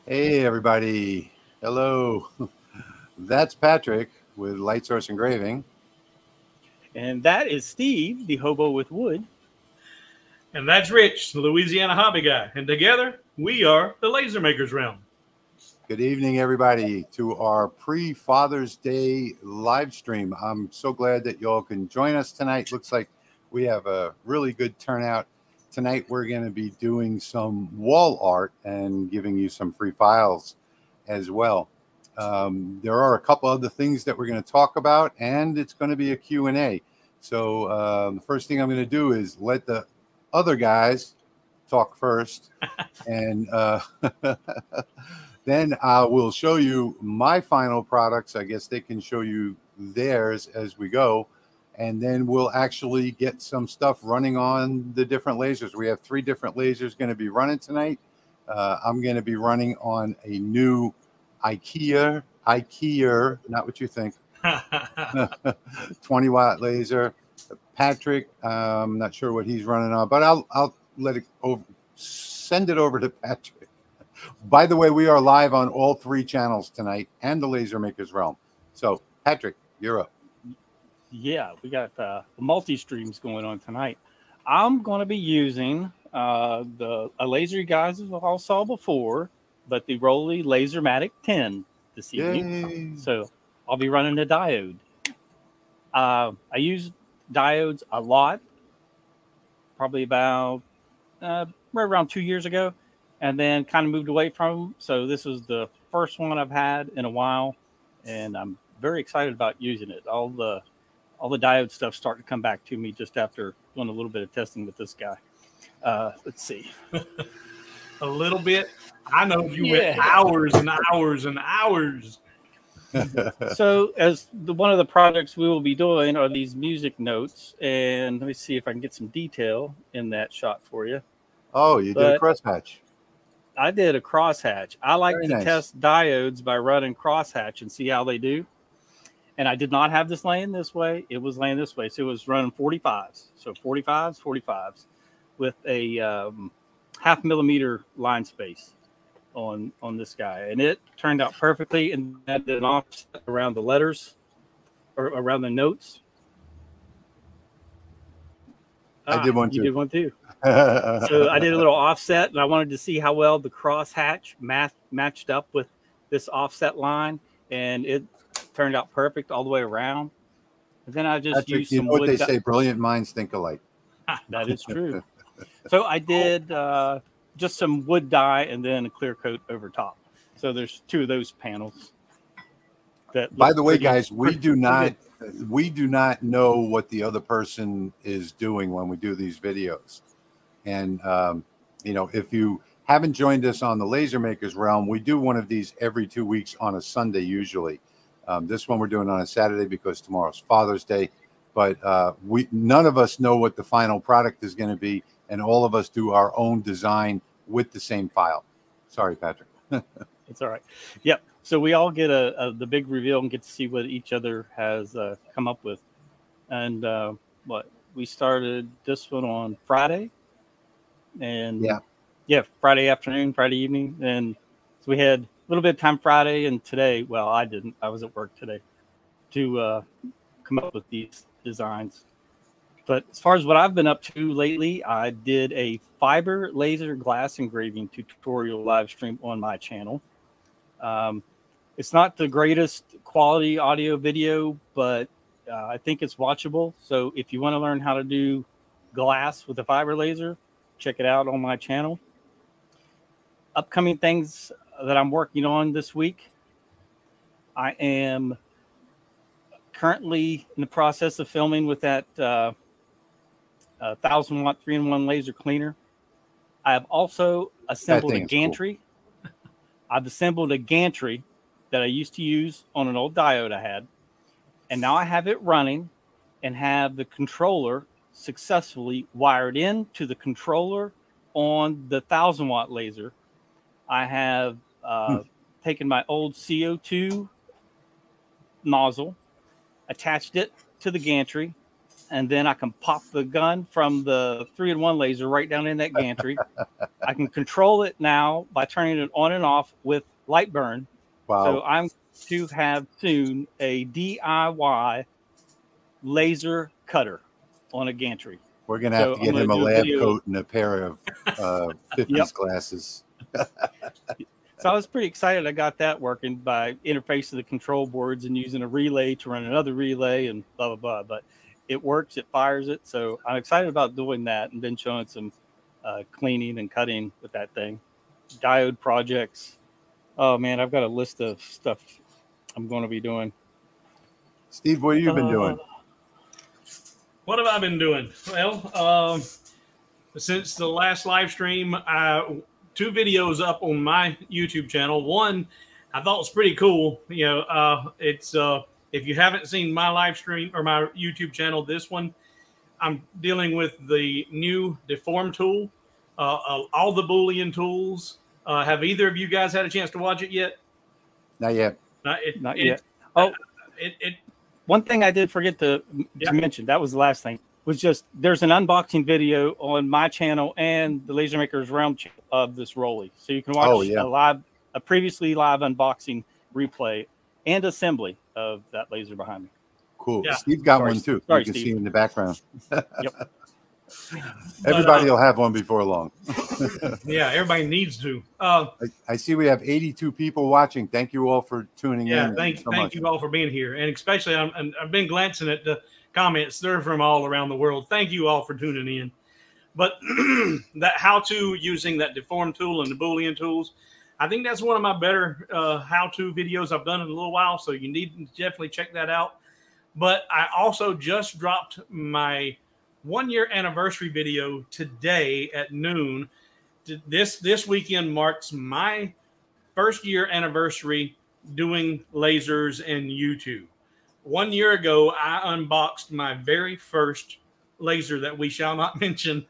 Hey, everybody. Hello. That's Patrick with Light Source Engraving. And that is Steve, the hobo with wood. And that's Rich, the Louisiana hobby guy. And together, we are the Laser Makers Realm. Good evening, everybody, to our pre-Father's Day live stream. I'm so glad that y'all can join us tonight. Looks like we have a really good turnout. Tonight, we're going to be doing some wall art and giving you some free files as well. There are a couple other things that we're going to talk about, and it's going to be a Q&A. So the first thing I'm going to do is let the other guys talk first, and then I will show you my final products. I guess they can show you theirs as we go, and then we'll actually get some stuff running on the different lasers. We have 3 different lasers going to be running tonight. I'm going to be running on a new IKEA, not what you think, 20-watt laser. Patrick, I'm not sure what he's running on, but I'll let it send it over to Patrick. By the way, we are live on all 3 channels tonight and the Laser Makers Realm. So, Patrick, you're up. Yeah, we got multi-streams going on tonight. I'm going to be using a laser you guys have all saw before, but the Rolly LaserMATIC 10 this evening. Yay. So I'll be running a diode. I use diodes a lot, probably about right around 2 years ago, and then kind of moved away from them. So this is the first one I've had in a while, and I'm very excited about using it. All the diode stuff started to come back to me just after doing a little bit of testing with this guy. Let's see. A little bit. I know you went hours and hours and hours. So as one of the projects we will be doing are these music notes, and let me see if I can get some detail in that shot for you. Oh, you did a crosshatch. I did a crosshatch. I like Very to nice. test diodes by running crosshatch and see how they do. And I did not have this laying this way. It was laying this way. So it was running 45s. So 45s with a 0.5 millimeter line space on this guy. And it turned out perfectly. And I did an offset around the letters or around the notes. I did one too. You did one too. So I did a little offset, and I wanted to see how well the crosshatch matched up with this offset line. And it turned out perfect all the way around. And then I just Patrick, used you some know what wood. they say, brilliant minds think alike. That is true. So I did just some wood dye and then a clear coat over top. So there's 2 of those panels. By the way, guys, we do not know what the other person is doing when we do these videos. And if you haven't joined us on the Laser Makers Realm, we do one of these every 2 weeks on a Sunday usually. This one we're doing on a Saturday because tomorrow's Father's Day. But none of us know what the final product is going to be, and all of us do our own design with the same file. Sorry, Patrick. It's all right. Yep. So we all get the big reveal and get to see what each other has come up with. And we started this one on Friday, and Friday afternoon, Friday evening, and so we had a little bit of time Friday and today. Well, I didn't. I was at work today to come up with these designs. But as far as what I've been up to lately, I did a fiber laser glass engraving tutorial live stream on my channel. It's not the greatest quality audio video, but I think it's watchable. So if you want to learn how to do glass with a fiber laser, check it out on my channel. Upcoming things that I'm working on this week. I am currently in the process of filming with that 1,000-watt 3-in-1 laser cleaner. I have also assembled a gantry. Cool. I've assembled a gantry that I used to use on an old diode I had, and now I have it running and have the controller successfully wired into the controller on the 1,000-watt laser. I have taken my old CO2 nozzle, attached it to the gantry, and then I can pop the gun from the 3-in-1 laser right down in that gantry. I can control it now by turning it on and off with light burn. Wow. So I'm to have soon a DIY laser cutter on a gantry. We're going to have to get him a lab coat and a pair of 50s glasses. So I was pretty excited I got that working by interfacing the control boards and using a relay to run another relay and blah, blah, blah. But it works, it fires it. So I'm excited about doing that and then showing some cleaning and cutting with that thing. Diode projects. Oh, man, I've got a list of stuff I'm going to be doing. Steve, what have you been doing? What have I been doing? Well, since the last live stream, 2 videos up on my YouTube channel. One I thought was pretty cool. You know, it's if you haven't seen my live stream or my YouTube channel, this one, I'm dealing with the new deform tool, all the Boolean tools. Have either of you guys had a chance to watch it yet? Not yet. Not yet. One thing I did forget to mention, that was the last thing, was just there's an unboxing video on my channel and the Laser Makers Realm channel of this Rolly. So you can watch a previously live unboxing replay and assembly of that laser behind me. Cool. Yeah. Steve got one too. Sorry, you can Steve. see in the background. Yep. Everybody will have one before long. Yeah, everybody needs to. I see we have 82 people watching. Thank you all for tuning in. Yeah, thank you all for being here. And especially, I've been glancing at the comments. They're from all around the world. Thank you all for tuning in. But that how-to using that deform tool and the Boolean tools, I think that's one of my better how-to videos I've done in a little while. So you need to definitely check that out. But I also just dropped my 1-year anniversary video today at noon. This weekend marks my 1st year anniversary doing lasers and YouTube. 1 year ago, I unboxed my very first laser that we shall not mention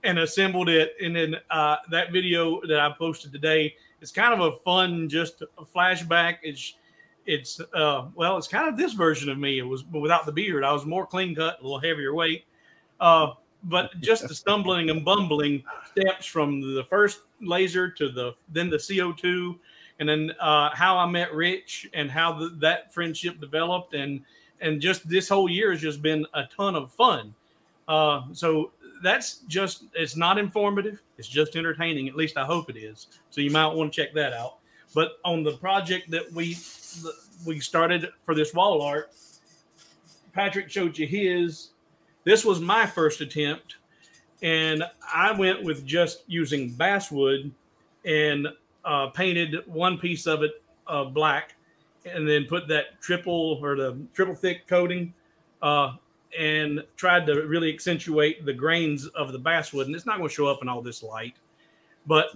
and assembled it. And then that video that I posted today is kind of a fun, just a flashback. It's kind of this version of me. It was without the beard. I was more clean cut, a little heavier weight. But just the stumbling and bumbling steps from the first laser to then the CO2, and then how I met Rich and how that friendship developed, and just this whole year has just been a ton of fun. So that's just, it's not informative. It's just entertaining. At least I hope it is. So you might want to check that out. But on the project that we started for this wall art, Patrick showed you his. This was my first attempt, and I went with just using basswood and painted one piece of it black, and then put that triple thick coating and tried to really accentuate the grains of the basswood. And it's not going to show up in all this light, but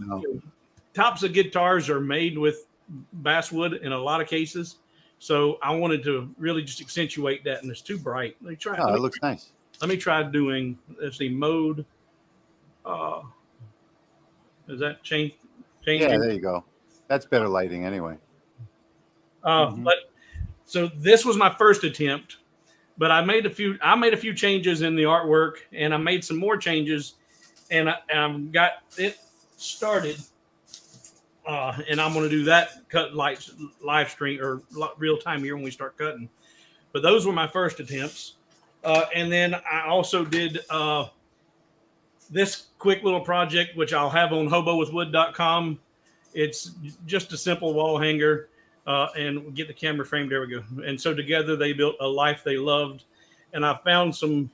tops of guitars are made with basswood in a lot of cases. So I wanted to really just accentuate that, and it's too bright. Let me try. Oh, it looks nice. Let me try doing, let's see, mode. Does that change? Yeah, there you go. That's better lighting anyway. But so this was my first attempt, but I made a few changes in the artwork, and I made some more changes, and I got it started. And I'm going to do that live stream or real time here when we start cutting. But those were my first attempts. And then I also did this quick little project, which I'll have on hobowithwood.com. It's just a simple wall hanger, and get the camera frame. There we go. And so together they built a life they loved. And I found some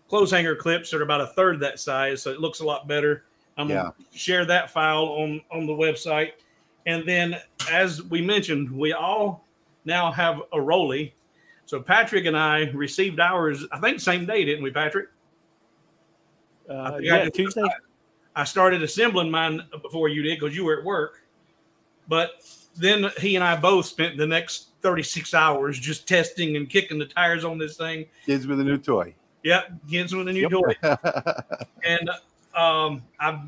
clothes hanger clips that are about a third that size, so it looks a lot better. I'm going to share that file on the website. And then, as we mentioned, we all now have a Rolly. So Patrick and I received ours, I think, same day, didn't we, Patrick? Tuesday. I started assembling mine before you did because you were at work. But then he and I both spent the next 36 hours just testing and kicking the tires on this thing. Kids with a new toy. Yep, kids with a new toy. And I've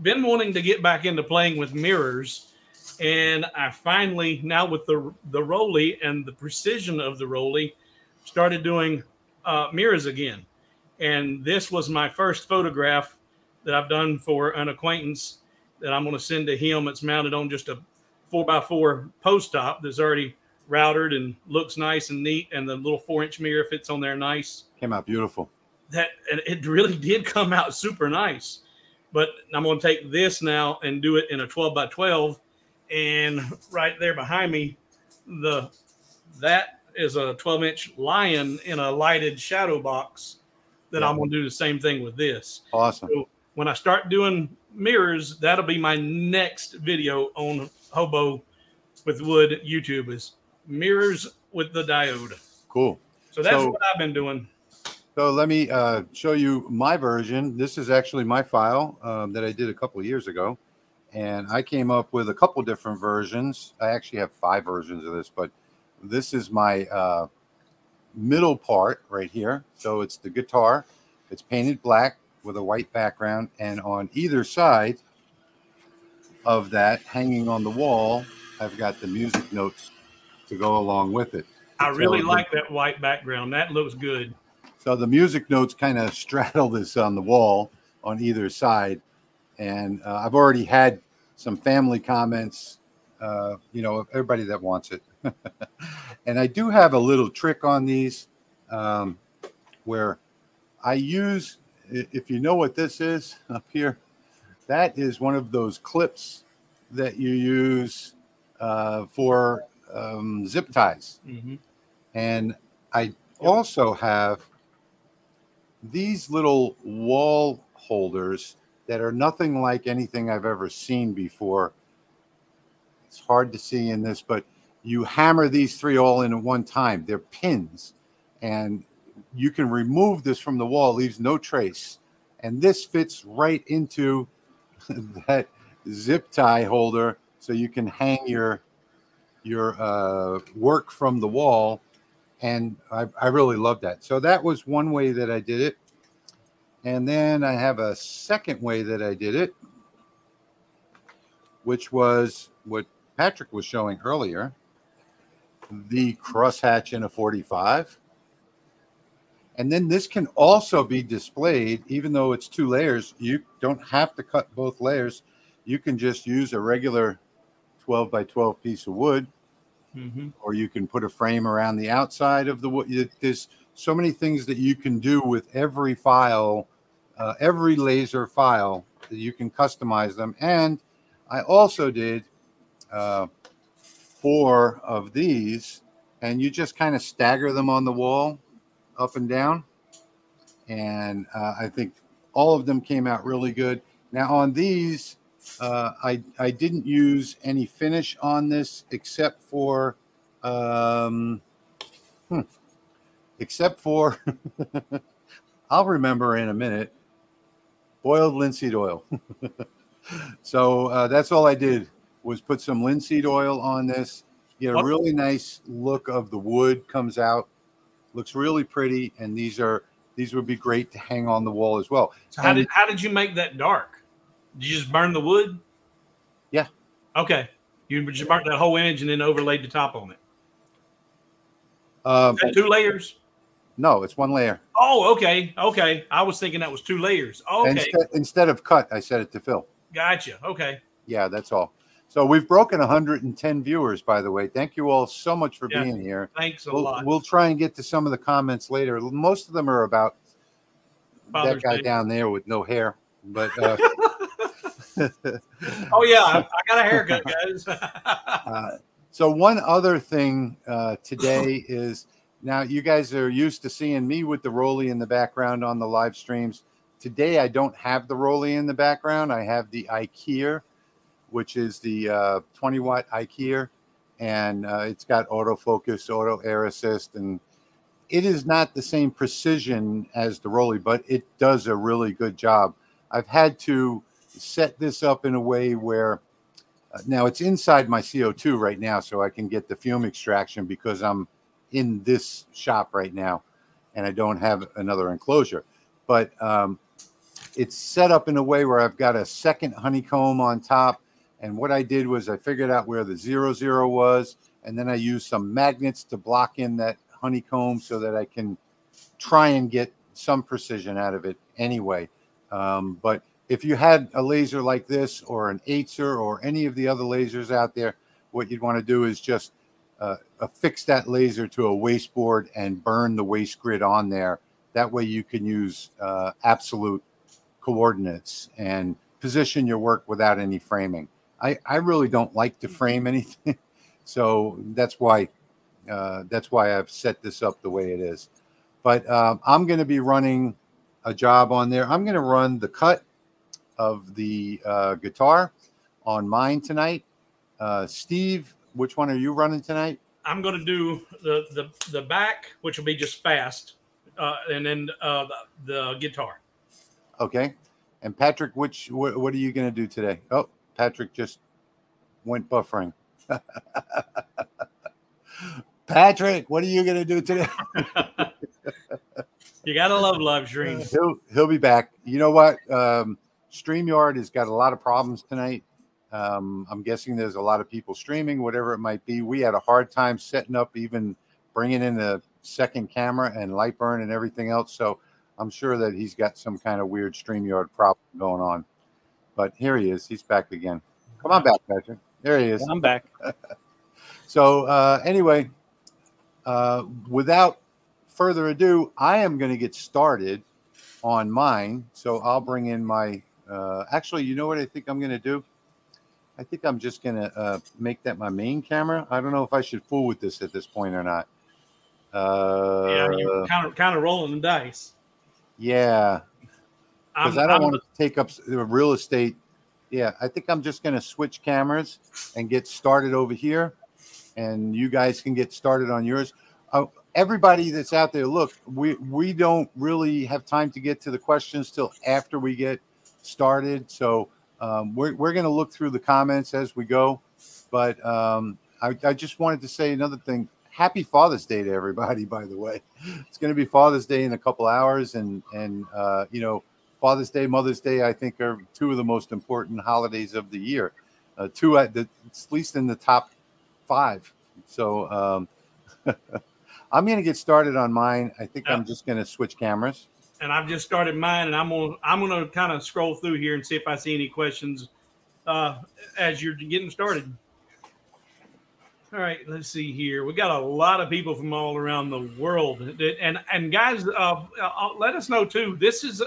been wanting to get back into playing with mirrors, and I finally, now with the Rolly and the precision of the Rolly, started doing mirrors again. And this was my first photograph that I've done for an acquaintance that I'm going to send to him. It's mounted on just a 4x4 post top that's already routed and looks nice and neat. And the little 4-inch mirror fits on there nice. Came out beautiful. And it really did come out super nice. But I'm going to take this now and do it in a 12x12. And right there behind me, that is a 12-inch lion in a lighted shadow box that I'm going to do the same thing with this. Awesome. So when I start doing mirrors, that'll be my next video on Hobo with Wood YouTube, is mirrors with the diode. Cool. So that's what I've been doing. So let me show you my version. This is actually my file that I did a couple of years ago. And I came up with a couple different versions. I actually have 5 versions of this, but this is my middle part right here. So it's the guitar. It's painted black with a white background. And on either side of that, hanging on the wall, I've got the music notes to go along with it. I really like that white background. That looks good. So the music notes kind of straddle this on the wall on either side. And I've already had some family comments, you know, everybody that wants it. And I do have a little trick on these where I use, if you know what this is up here, that is one of those clips that you use for zip ties. Mm-hmm. And I also have these little wall holders that are nothing like anything I've ever seen before. It's hard to see in this, but you hammer these 3 all in at one time. They're pins, and you can remove this from the wall. It leaves no trace. And this fits right into that zip tie holder, so you can hang your work from the wall. And I really love that. So that was one way that I did it. And then I have a second way that I did it, which was what Patrick was showing earlier, the crosshatch in a 45. And then this can also be displayed, even though it's 2 layers. You don't have to cut both layers. You can just use a regular 12x12 piece of wood. Mm-hmm. Or you can put a frame around the outside of the wood. There's so many things that you can do with every file, every laser file, that you can customize them. And I also did 4 of these, and you just kind of stagger them on the wall up and down. And I think all of them came out really good. Now on these, I didn't use any finish on this except for I'll remember in a minute, boiled linseed oil. So that's all I did, was put some linseed oil on this. You get a really nice look of the wood comes out. Looks really pretty, and these would be great to hang on the wall as well. So how did you make that dark? Did you just burn the wood? Yeah. Okay. You just burnt that whole image and then overlaid the top on it. Is that 2 layers? No, it's 1 layer. Oh, okay. Okay. I was thinking that was 2 layers. Okay. Instead of cut, I set it to fill. Gotcha. Okay. Yeah, that's all. So we've broken 110 viewers, by the way. Thank you all so much for being here. Thanks a lot. We'll try and get to some of the comments later. Most of them are about Father's that guy Day. Down there with no hair. But oh yeah, I got a haircut, guys. So one other thing today is, now you guys are used to seeing me with the Rolly in the background on the live streams. Today I don't have the Rolly in the background. I have the IKEA, which is the 20-watt IKEA, and it's got autofocus, auto air assist, and it is not the same precision as the Rolly, but it does a really good job. I've had to set this up in a way where now it's inside my CO2 right now, so I can get the fume extraction because I'm in this shop right now and I don't have another enclosure. But it's set up in a way where I've got a second honeycomb on top. And what I did was I figured out where the 00 was, and then I used some magnets to block in that honeycomb so that I can try and get some precision out of it anyway. But if you had a laser like this or an Acer or any of the other lasers out there, what you'd want to do is just affix that laser to a waste board and burn the waste grid on there. That way you can use absolute coordinates and position your work without any framing. I really don't like to frame anything, so that's why I've set this up the way it is. But I'm going to be running a job on there. I'm going to run the cut of the guitar on mine tonight. Steve, which one are you running tonight? I'm going to do the back, which will be just fast, and then the guitar. Okay. And Patrick, what are you going to do today? Oh, Patrick just went buffering. Patrick, what are you going to do today? You got to love live stream. He'll be back. You know what? StreamYard has got a lot of problems tonight. I'm guessing there's a lot of people streaming, whatever it might be. We had a hard time setting up, even bringing in a second camera and light burn and everything else. So I'm sure that he's got some kind of weird StreamYard problem going on. But here he is. He's back again. Come on back, Patrick. There he is. I'm back. So anyway, without further ado, I am going to get started on mine. So I'll bring in my, actually, you know what I think I'm going to do? I think I'm just going to make that my main camera. I don't know if I should fool with this at this point or not. Yeah, you're kind of rolling the dice. Yeah, because I don't want to take up the real estate. Yeah, I think I'm just going to switch cameras and get started over here, and you guys can get started on yours. Everybody that's out there, look, we don't really have time to get to the questions till after we get started. So we're going to look through the comments as we go. But I just wanted to say another thing. Happy Father's Day to everybody, by the way. It's going to be Father's Day in a couple hours. And you know, Father's Day, Mother's Day, I think are two of the most important holidays of the year. Two at least in the top 5. So I'm going to get started on mine. I think I'm just going to switch cameras. And I've just started mine, and I'm gonna kind of scroll through here and see if I see any questions as you're getting started. All right, let's see here. We got a lot of people from all around the world, and guys, let us know too. This is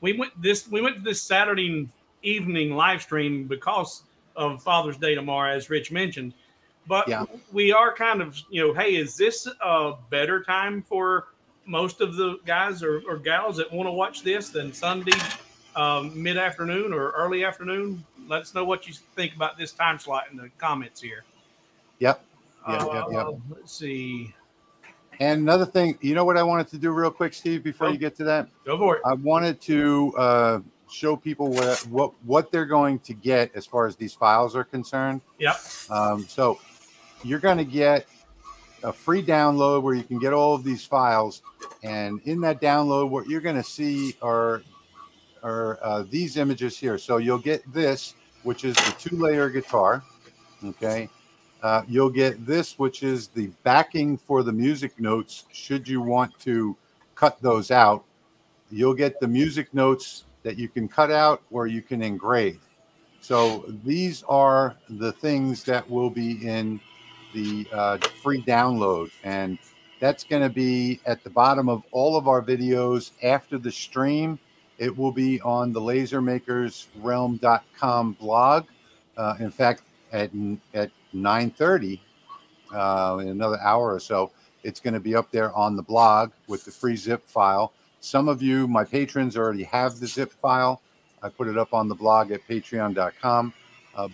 we went to this Saturday evening live stream because of Father's Day tomorrow, as Rich mentioned. But we are kind of, you know, hey, is this a better time for most of the guys or gals that want to watch this than Sunday mid-afternoon or early afternoon? Let us know what you think about this time slot in the comments here. Yep. Let's see. And another thing, you know what I wanted to do real quick, Steve, before you get to that? Go for it. I wanted to show people what they're going to get as far as these files are concerned. Yep. So you're going to get a free download where you can get all of these files. And in that download, what you're going to see are these images here. So you'll get this, which is the 2-layer guitar. Okay. You'll get this, which is the backing for the music notes, should you want to cut those out. You'll get the music notes that you can cut out or you can engrave. So these are the things that will be in the free download. And that's going to be at the bottom of all of our videos after the stream. It will be on the lasermakersrealm.com blog. In fact, at 9:30, in another hour or so, it's going to be up there on the blog with the free zip file. Some of you, my patrons, already have the zip file. I put it up on the blog at patreon.com.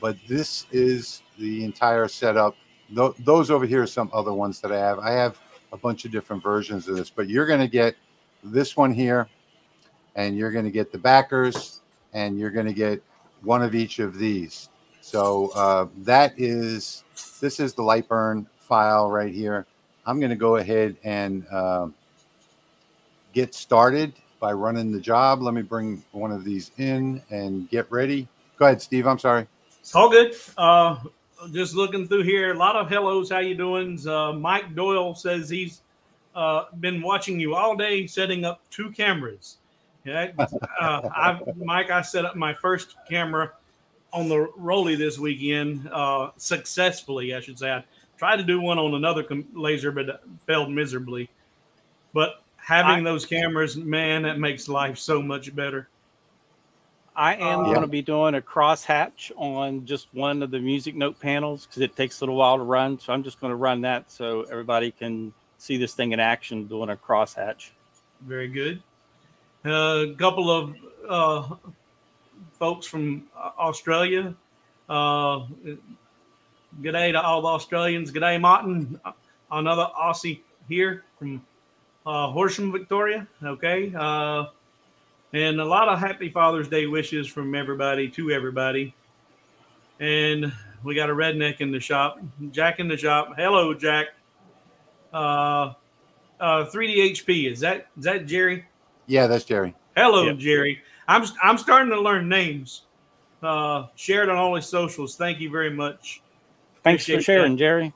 But this is the entire setup. Those over here are some other ones that I have. I have a bunch of different versions of this, but you're going to get this one here, and you're going to get the backers, and you're going to get one of each of these. So this is the light burn file right here. I'm going to go ahead and get started by running the job. Let me bring one of these in and get ready. Go ahead, Steve. I'm sorry. All good. Just looking through here. A lot of hellos. How you doing? Mike Doyle says he's been watching you all day setting up 2 cameras. Yeah, Mike, I set up my first camera on the Rolly this weekend successfully, I should say. I tried to do one on another laser, but it failed miserably. But having those cameras, man, that makes life so much better. I am going to be doing a crosshatch on just one of the music note panels because it takes a little while to run. So I'm just going to run that so everybody can see this thing in action doing a crosshatch. Very good. A couple of folks from Australia. Good day to all the Australians. Good day, Martin. Another Aussie here from Horsham, Victoria. Okay. And a lot of happy Father's Day wishes from everybody to everybody. And we got a redneck in the shop. Jack in the shop. Hello, Jack. 3DHP. Is that Jerry? Yeah, that's Jerry. Hello, Jerry. I'm starting to learn names. Shared on all his socials. Thank you very much. Thanks for sharing, Jerry.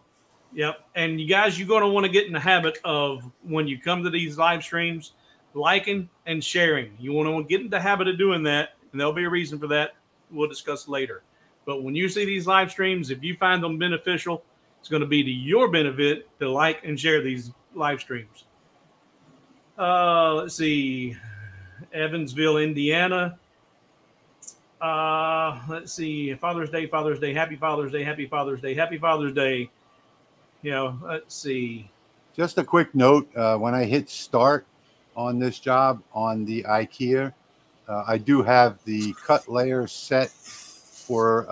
Yep. And you guys, you're going to want to get in the habit of when you come to these live streams, liking and sharing. You want to get in the habit of doing that, and there'll be a reason for that. We'll discuss later. But when you see these live streams, if you find them beneficial, it's going to be to your benefit to like and share these live streams. Let's see. Evansville, Indiana. Let's see. Father's Day, Father's Day, Happy Father's Day, Happy Father's Day, Happy Father's Day. You know, let's see. Just a quick note. When I hit start on this job on the IKEA, I do have the cut layer set for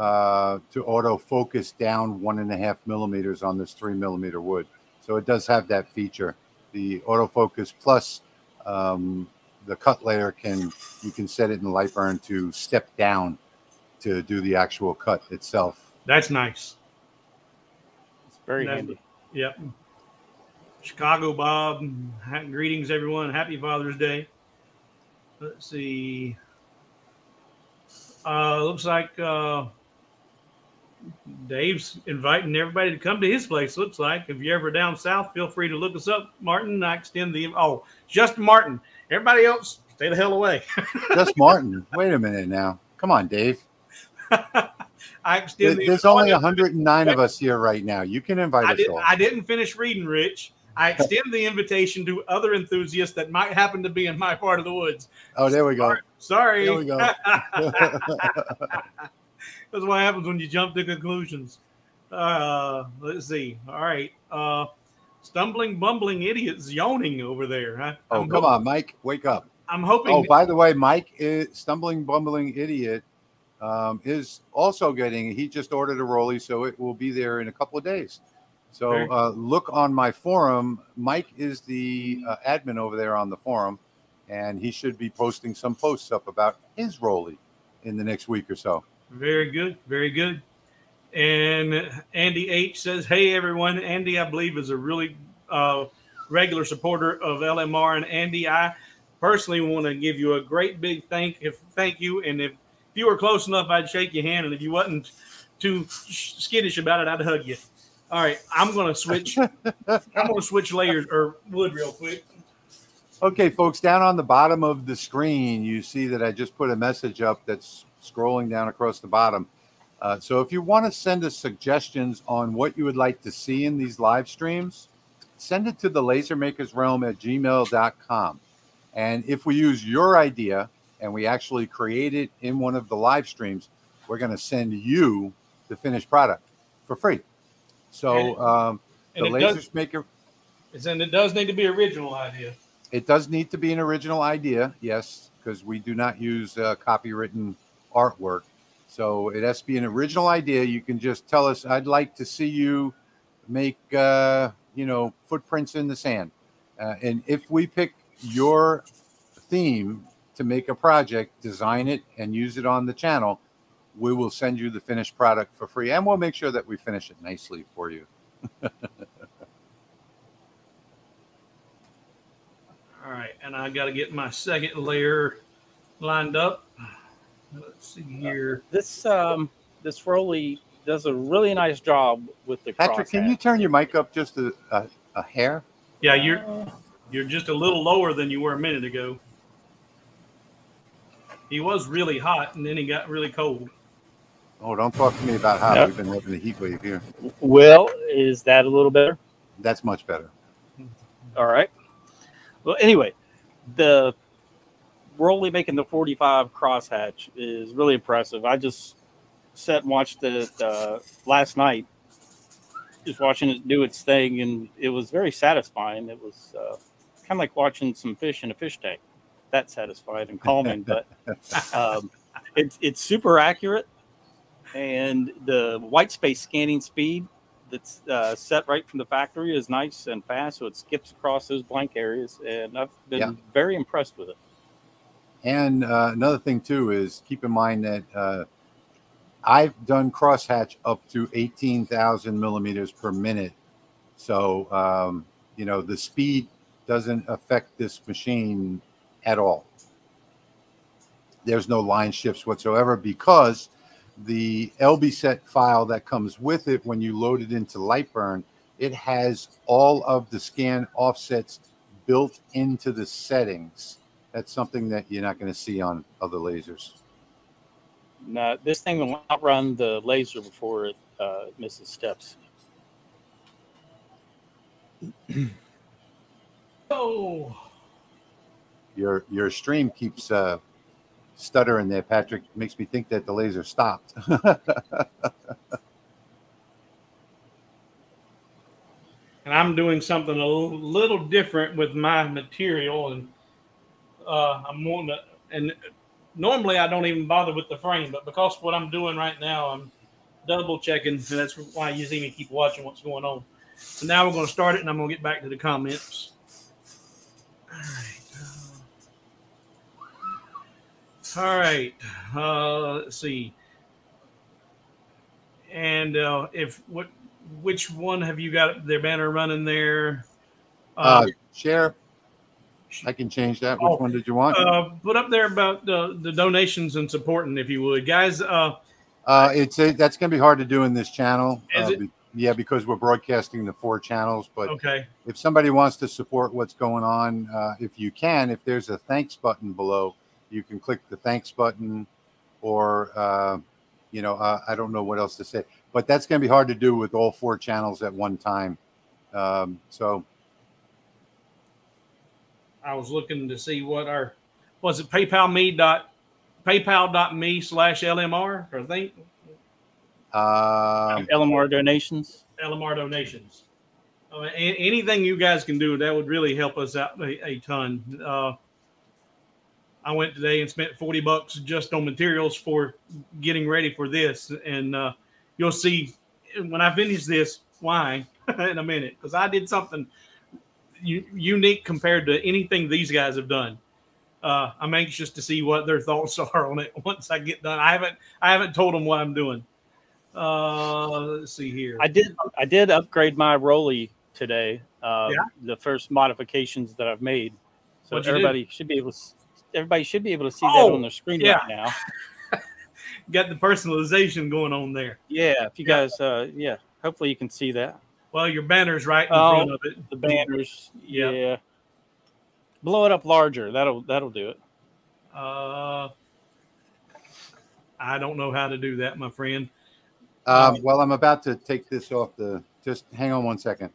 to auto focus down 1.5 millimeters on this 3 millimeter wood. So it does have that feature. The autofocus plus the cut layer you can set it in Lightburn to step down to do the actual cut itself. That's nice. It's very handy. Yep. Chicago Bob, greetings everyone. Happy Father's Day. Let's see. Looks like Dave's inviting everybody to come to his place. Looks like if you're ever down south, feel free to look us up. Martin, I extend the just Martin. Everybody else, stay the hell away. Just Martin. Wait a minute now. Come on, Dave. I extend There's only 109 of us here right now. You can invite us all. I didn't finish reading, Rich. I extend the invitation to other enthusiasts that might happen to be in my part of the woods. Oh, there we go. Sorry. There we go. That's what happens when you jump to conclusions. Let's see. All right. Stumbling, bumbling idiots yawning over there. Come on, Mike. Wake up. I'm hoping. Oh, by the way, Mike, Stumbling, Bumbling Idiot, is also he just ordered a Rolly, so it will be there in a couple of days. So look on my forum. Mike is the admin over there on the forum, and he should be posting some posts up about his Rolly in the next week or so. Very good. Very good. And Andy H says, hey, everyone. Andy, I believe, is a really regular supporter of LMR. And Andy, I personally want to give you a great big thank you. And if you were close enough, I'd shake your hand. And if you wasn't too skittish about it, I'd hug you. All right, I'm going to switch. I'm going to switch layers or wood real quick. Okay, folks, down on the bottom of the screen, you see that I just put a message up that's scrolling down across the bottom. So if you want to send us suggestions on what you would like to see in these live streams, send it to the lasermakersrealm@gmail.com. And if we use your idea and we actually create it in one of the live streams, we're going to send you the finished product for free. So the Lasers Maker. And it does need to be original idea. It does need to be an original idea, yes, because we do not use copywritten artwork. So it has to be an original idea. You can just tell us, I'd like to see you make, footprints in the sand. And if we pick your theme to make a project, design it, and use it on the channel, we will send you the finished product for free. And we'll make sure that we finish it nicely for you. All right. And I got to get my second layer lined up. Let's see here. This Rolly does a really nice job with the Patrick, can you turn your mic up just a hair? Yeah, you're just a little lower than you were a minute ago. He was really hot, and then he got really cold. Oh, don't talk to me about hot. Yep. We've been having a heat wave here. Well, is that a little better? That's much better. All right. Well, anyway, we're only making the 45 crosshatch is really impressive. I just sat and watched it last night, just watching it do its thing, and it was very satisfying. It was kind of like watching some fish in a fish tank. That's satisfying and calming, but it's super accurate, and the white space scanning speed that's set right from the factory is nice and fast, so it skips across those blank areas, and I've been very impressed with it. And another thing too is keep in mind that I've done crosshatch up to 18,000 millimeters per minute. So, you know, the speed doesn't affect this machine at all. There's no line shifts whatsoever because the LB set file that comes with it, when you load it into Lightburn, it has all of the scan offsets built into the settings. That's something that you're not going to see on other lasers. Now, this thing will outrun the laser before it misses steps. Oh, Your stream keeps stuttering there, Patrick. Makes me think that the laser stopped. and I'm doing something a little different with my material, and I'm wanting to. And normally I don't even bother with the frame, but because what I'm doing right now, I'm double checking, and that's why you see me keep watching what's going on. So now we're going to start it, and I'm going to get back to the comments. All right. Let's see. And which one have you got their banner running there? Share. I can change that. Which one did you want? Put up there about the donations and supporting, if you would, guys. That's going to be hard to do in this channel. Is it? Yeah, because we're broadcasting the 4 channels. But okay, if somebody wants to support what's going on, if you can, if there's a thanks button below, you can click the thanks button, or you know, I don't know what else to say, but that's going to be hard to do with all 4 channels at one time. So I was looking to see what was it PayPal.me/LMR, I think. LMR donations. LMR donations. Anything you guys can do, that would really help us out a ton. I went today and spent $40 just on materials for getting ready for this, and you'll see when I finish this why in a minute, because I did something unique compared to anything these guys have done. I'm anxious to see what their thoughts are on it once I get done. I haven't told them what I'm doing. Let's see here. I did upgrade my Rolly today. The first modifications that I've made, so everybody should be able to see that on their screen right now. Got the personalization going on there. Yeah, if you guys, hopefully you can see that. Well, your banner's right in front of it. The banners, yeah. Blow it up larger. That'll do it. I don't know how to do that, my friend. Well, I'm about to take this off just hang on one second.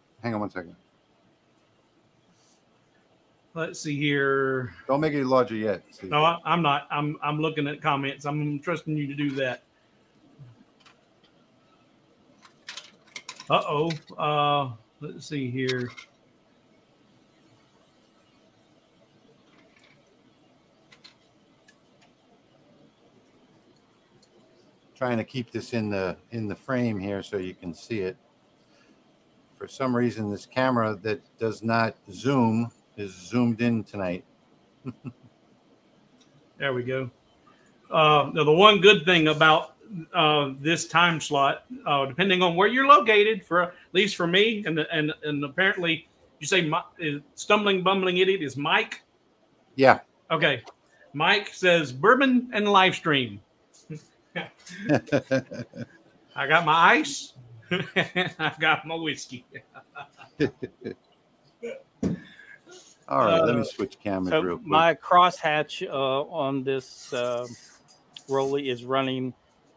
Let's see here. Don't make it larger yet. Steve. No, I'm not. I'm looking at comments. I'm trusting you to do that. Let's see here. Trying to keep this in the frame here so you can see it. For some reason, this camera that does not zoom is zoomed in tonight. There we go. Now, the one good thing about this time slot, depending on where you're located, at least for me, and apparently you say stumbling bumbling idiot is Mike. Yeah. Okay. Mike says bourbon and live stream. I got my ice. I got my whiskey. All right, let me switch cameras real quick. My crosshatch on this Rolly is running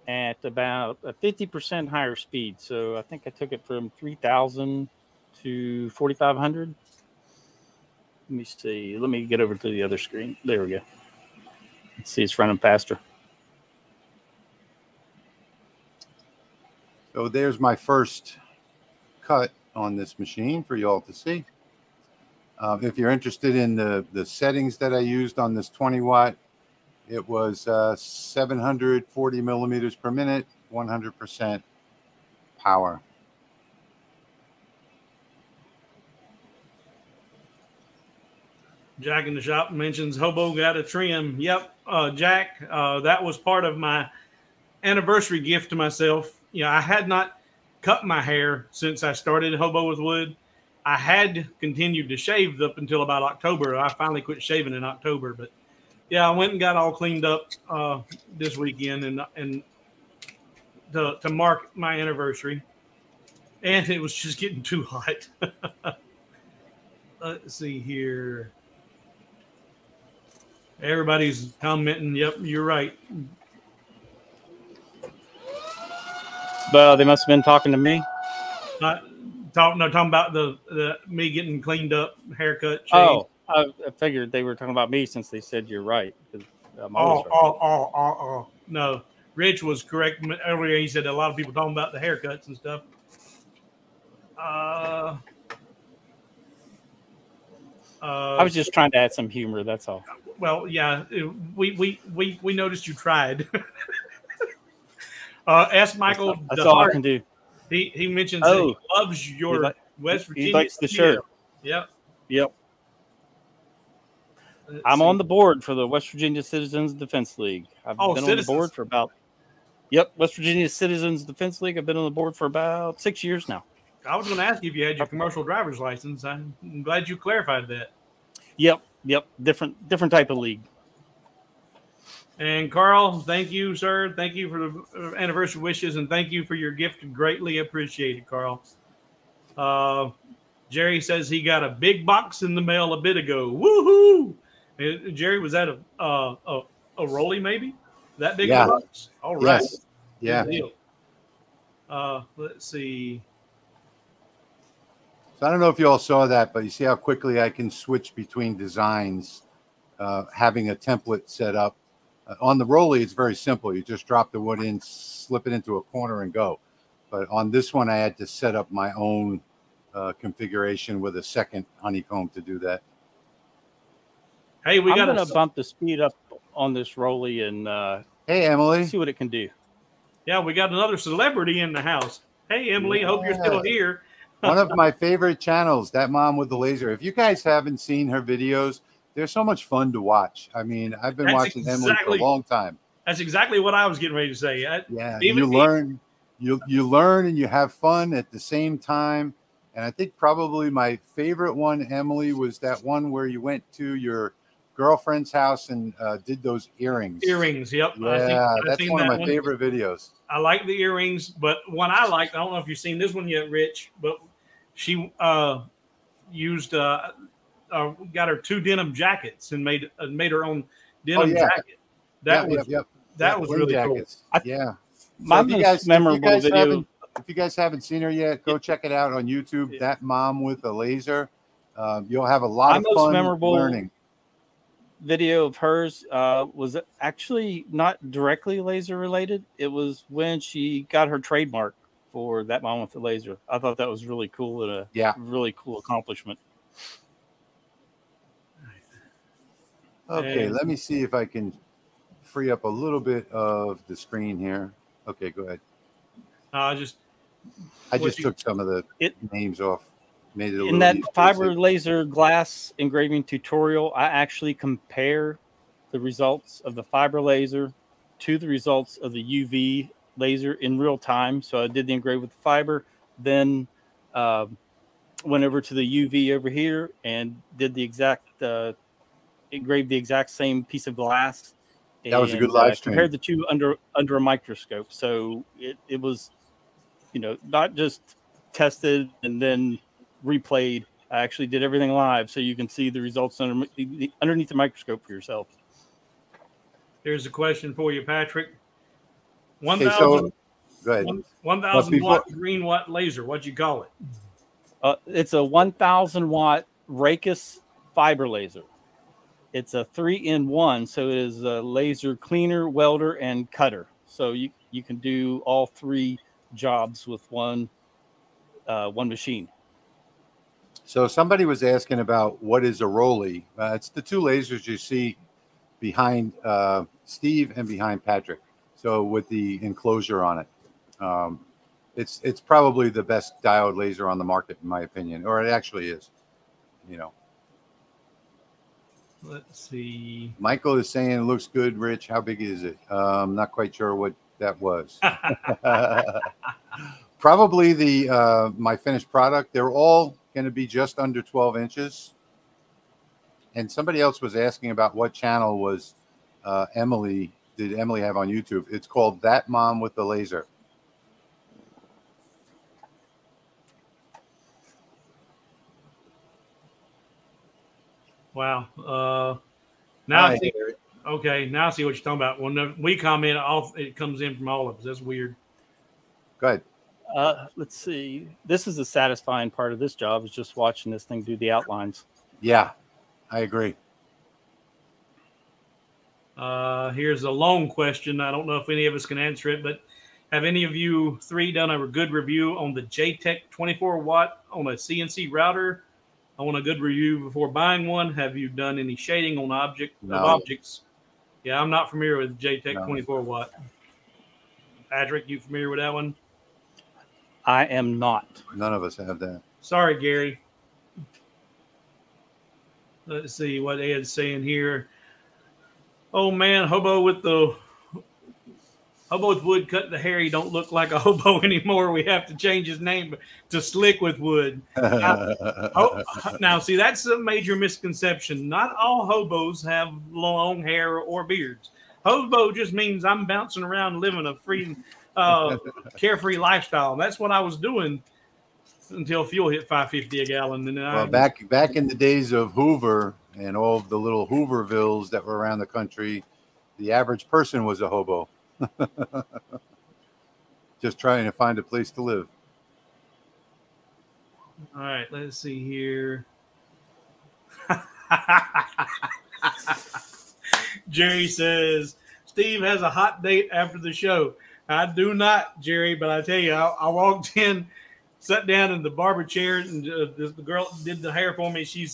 at about a 50% higher speed. So I think I took it from 3,000 to 4,500. Let me see. Let me get over to the other screen. There we go. Let's see, it's running faster. So there's my first cut on this machine for y'all to see. If you're interested in the settings that I used on this 20 watt, it was 740 millimeters per minute, 100% power. Jack in the shop mentions Hobo got a trim. Yep, Jack, that was part of my anniversary gift to myself. You know, I had not cut my hair since I started Hobo with Wood. I had continued to shave up until about October. I finally quit shaving in October, but yeah, I went and got all cleaned up this weekend and to mark my anniversary. And it was just getting too hot. Let's see here. Everybody's commenting. Yep, you're right. Well, they must have been talking to me. Talking about the me getting cleaned up, haircut. Changed. Oh, I figured they were talking about me since they said you're right. I'm always right. No, Rich was correct earlier. He said a lot of people talking about the haircuts and stuff. I was just trying to add some humor. That's all. Well, yeah, we noticed you tried. Ask Michael. That's all I can do. He mentions that he loves your West Virginia. He likes the shirt. Yep. I'm on the board for the West Virginia Citizens Defense League. I've been on the board for about. Yep, West Virginia Citizens Defense League. I've been on the board for about 6 years now. I was going to ask you if you had your commercial driver's license. I'm glad you clarified that. Yep. Different type of league. And Carl, thank you, sir. Thank you for the anniversary wishes, and thank you for your gift. Greatly appreciated, Carl. Jerry says he got a big box in the mail a bit ago. Woohoo! Jerry, was that a Rolly maybe? That big box? All right. Yes. Yeah. Let's see. So I don't know if you all saw that, but you see how quickly I can switch between designs, having a template set up. On the Rolly, it's very simple. You just drop the wood in, slip it into a corner, and go. But on this one, I had to set up my own configuration with a second honeycomb to do that. Hey, I'm going to bump the speed up on this Rolly and hey, Emily, see what it can do. Yeah, we got another celebrity in the house. Hey, Emily, hope you're still here. One of my favorite channels, That Mom with the Laser. If you guys haven't seen her videos, they're so much fun to watch. I mean, I've been watching Emily for a long time. That's exactly what I was getting ready to say. You learn and you have fun at the same time. And I think probably my favorite one, Emily, was that one where you went to your girlfriend's house and did those earrings. Earrings, yep. Yeah, that's one of my favorite videos. I like the earrings, but one I liked, I don't know if you've seen this one yet, Rich, but she used got her 2 denim jackets and made her own denim jacket. That was really jackets. Cool. My most memorable video. If you guys haven't seen her yet, go check it out on YouTube. That Mom with a Laser. You'll have a lot of fun learning. Video of hers was actually not directly laser related. It was when she got her trademark for That Mom with the Laser. I thought that was really cool and a really cool accomplishment. Okay, let me see if I can free up a little bit of the screen here. Okay, go ahead. I just took some of the names off. Made it a in that fiber laser glass engraving tutorial, I actually compare the results of the fiber laser to the results of the UV laser in real time. So I did the engrave with the fiber, then went over to the UV over here and did the exact engraved the exact same piece of glass. That was a good live stream. Compared the two under a microscope. So it was, not just tested and then replayed. I actually did everything live, so you can see the results underneath the microscope for yourself. Here's a question for you, Patrick. Okay, so go ahead. 1,000 watt green watt laser. What'd you call it? It's a 1,000 watt Racus fiber laser. It's a 3-in-1, so it is a laser cleaner, welder, and cutter. So you can do all 3 jobs with one machine. So somebody was asking about what is a Rolly. It's the 2 lasers you see behind Steve and behind Patrick. So with the enclosure on it, it's probably the best diode laser on the market, in my opinion, or it actually is. You know. Let's see. Michael is saying it looks good. Rich, how big is it? I'm not quite sure what that was. Probably the my finished product. They're all going to be just under 12 inches. And somebody else was asking about what channel was Emily have on YouTube. It's called That Mom with the Laser. Wow. Now I see, okay, now I see what you're talking about. When we comment, it comes in from all of us. That's weird. Go ahead. Let's see. This is the satisfying part of this job, is just watching this thing do the outlines. Yeah, I agree. Here's a long question. I don't know if any of us can answer it, but have any of you 3 done a good review on the JTech 24 watt on a CNC router? I want a good review before buying one. Have you done any shading on objects? Yeah, I'm not familiar with JTech 24 watt. Patrick, you familiar with that one? I am not. None of us have that. Sorry, Gary. Let's see what Ed's saying here. Oh man, hobo with wood cut the hair. He don't look like a hobo anymore. We have to change his name to Slick with Wood. Now, see, that's a major misconception. Not all hobos have long hair or beards. Hobo just means I'm bouncing around living a free, carefree lifestyle. That's what I was doing until fuel hit $5.50 a gallon. And then back in the days of Hoover and all of the little Hoovervilles that were around the country, the average person was a hobo. Just trying to find a place to live. All right, let's see here. Jerry says Steve has a hot date after the show. I do not, Jerry, but I tell you, I walked in, sat down in the barber chair, and the girl did the hair for me. She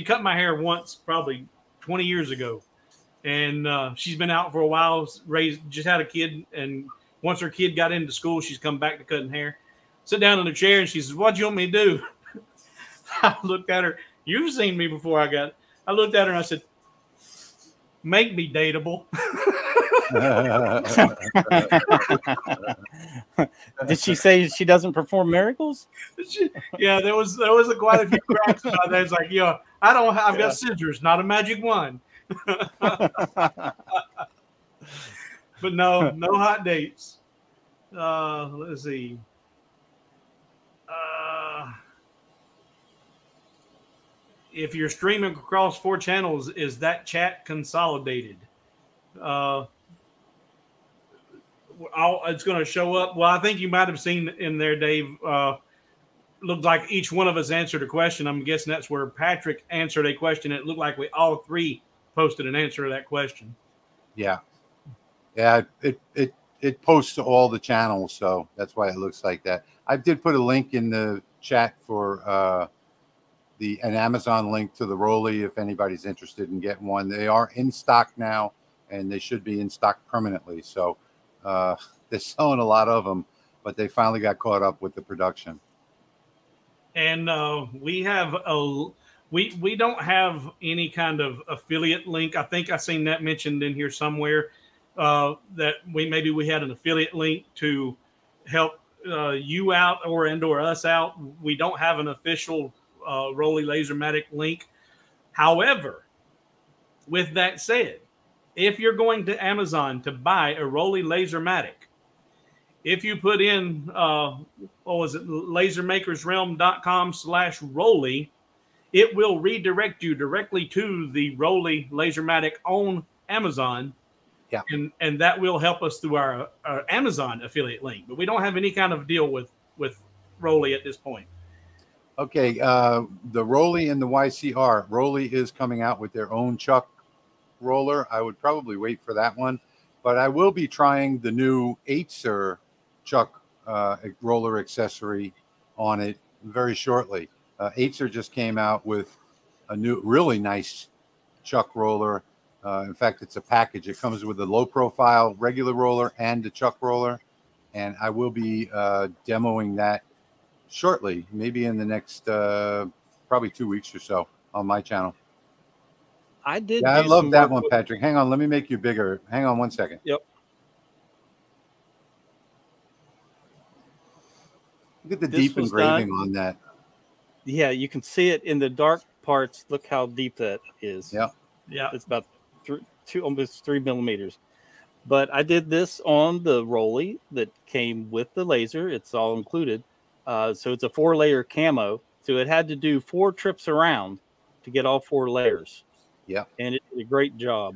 cut my hair once, probably 20 years ago. And she's been out for a while, just had a kid. And once her kid got into school, she's come back to cutting hair. Sit down in the chair, and she says, "What do you want me to do?" I looked at her. You've seen me before I looked at her, and I said, "Make me dateable." Did she say she doesn't perform miracles? Yeah, there was quite a few cracks about that. It's like, yeah, I've got scissors, not a magic wand. But no hot dates. Let's see. If you're streaming across 4 channels, is that chat consolidated? It's going to show up. Well, I think you might have seen in there, Dave. Looked like each one of us answered a question. I'm guessing that's where Patrick answered a question. It looked like we all 3 posted an answer to that question. Yeah. It posts to all the channels, so that's why it looks like that. I did put a link in the chat for an Amazon link to the Rolly if anybody's interested in getting one. They are in stock now, and they should be in stock permanently. So they're selling a lot of them, but they finally got caught up with the production. And we don't have any kind of affiliate link. I think I seen that mentioned in here somewhere, that we had an affiliate link to help you out or us out. We don't have an official Rolly LaserMATIC link. However, with that said, if you're going to Amazon to buy a Rolly LaserMATIC, if you put in, what was it, lasermakersrealm.com/Rolly, it will redirect you directly to the Rolly LaserMATIC on Amazon. Yeah. And that will help us through our Amazon affiliate link. But we don't have any kind of deal with Rolly at this point. Okay, the Rolly and the YCR. Rolly is coming out with their own chuck roller. I would probably wait for that one, but I will be trying the new Acer chuck roller accessory on it very shortly. Acer just came out with a new, really nice chuck roller. In fact, it's a package. It comes with a low profile regular roller and a chuck roller, and I will be demoing that shortly, maybe in the next probably 2 weeks or so on my channel. I did. Yeah, I love that one, Patrick. Hang on, let me make you bigger. Hang on 1 second. Yep. Look at the deep engraving on that. Yeah, you can see it in the dark parts. Look how deep that is. Yeah. Yeah. It's about almost 3 millimeters. But I did this on the Rolly that came with the laser. It's all included. So it's a 4-layer camo. So it had to do 4 trips around to get all 4 layers. Yeah. And it did a great job.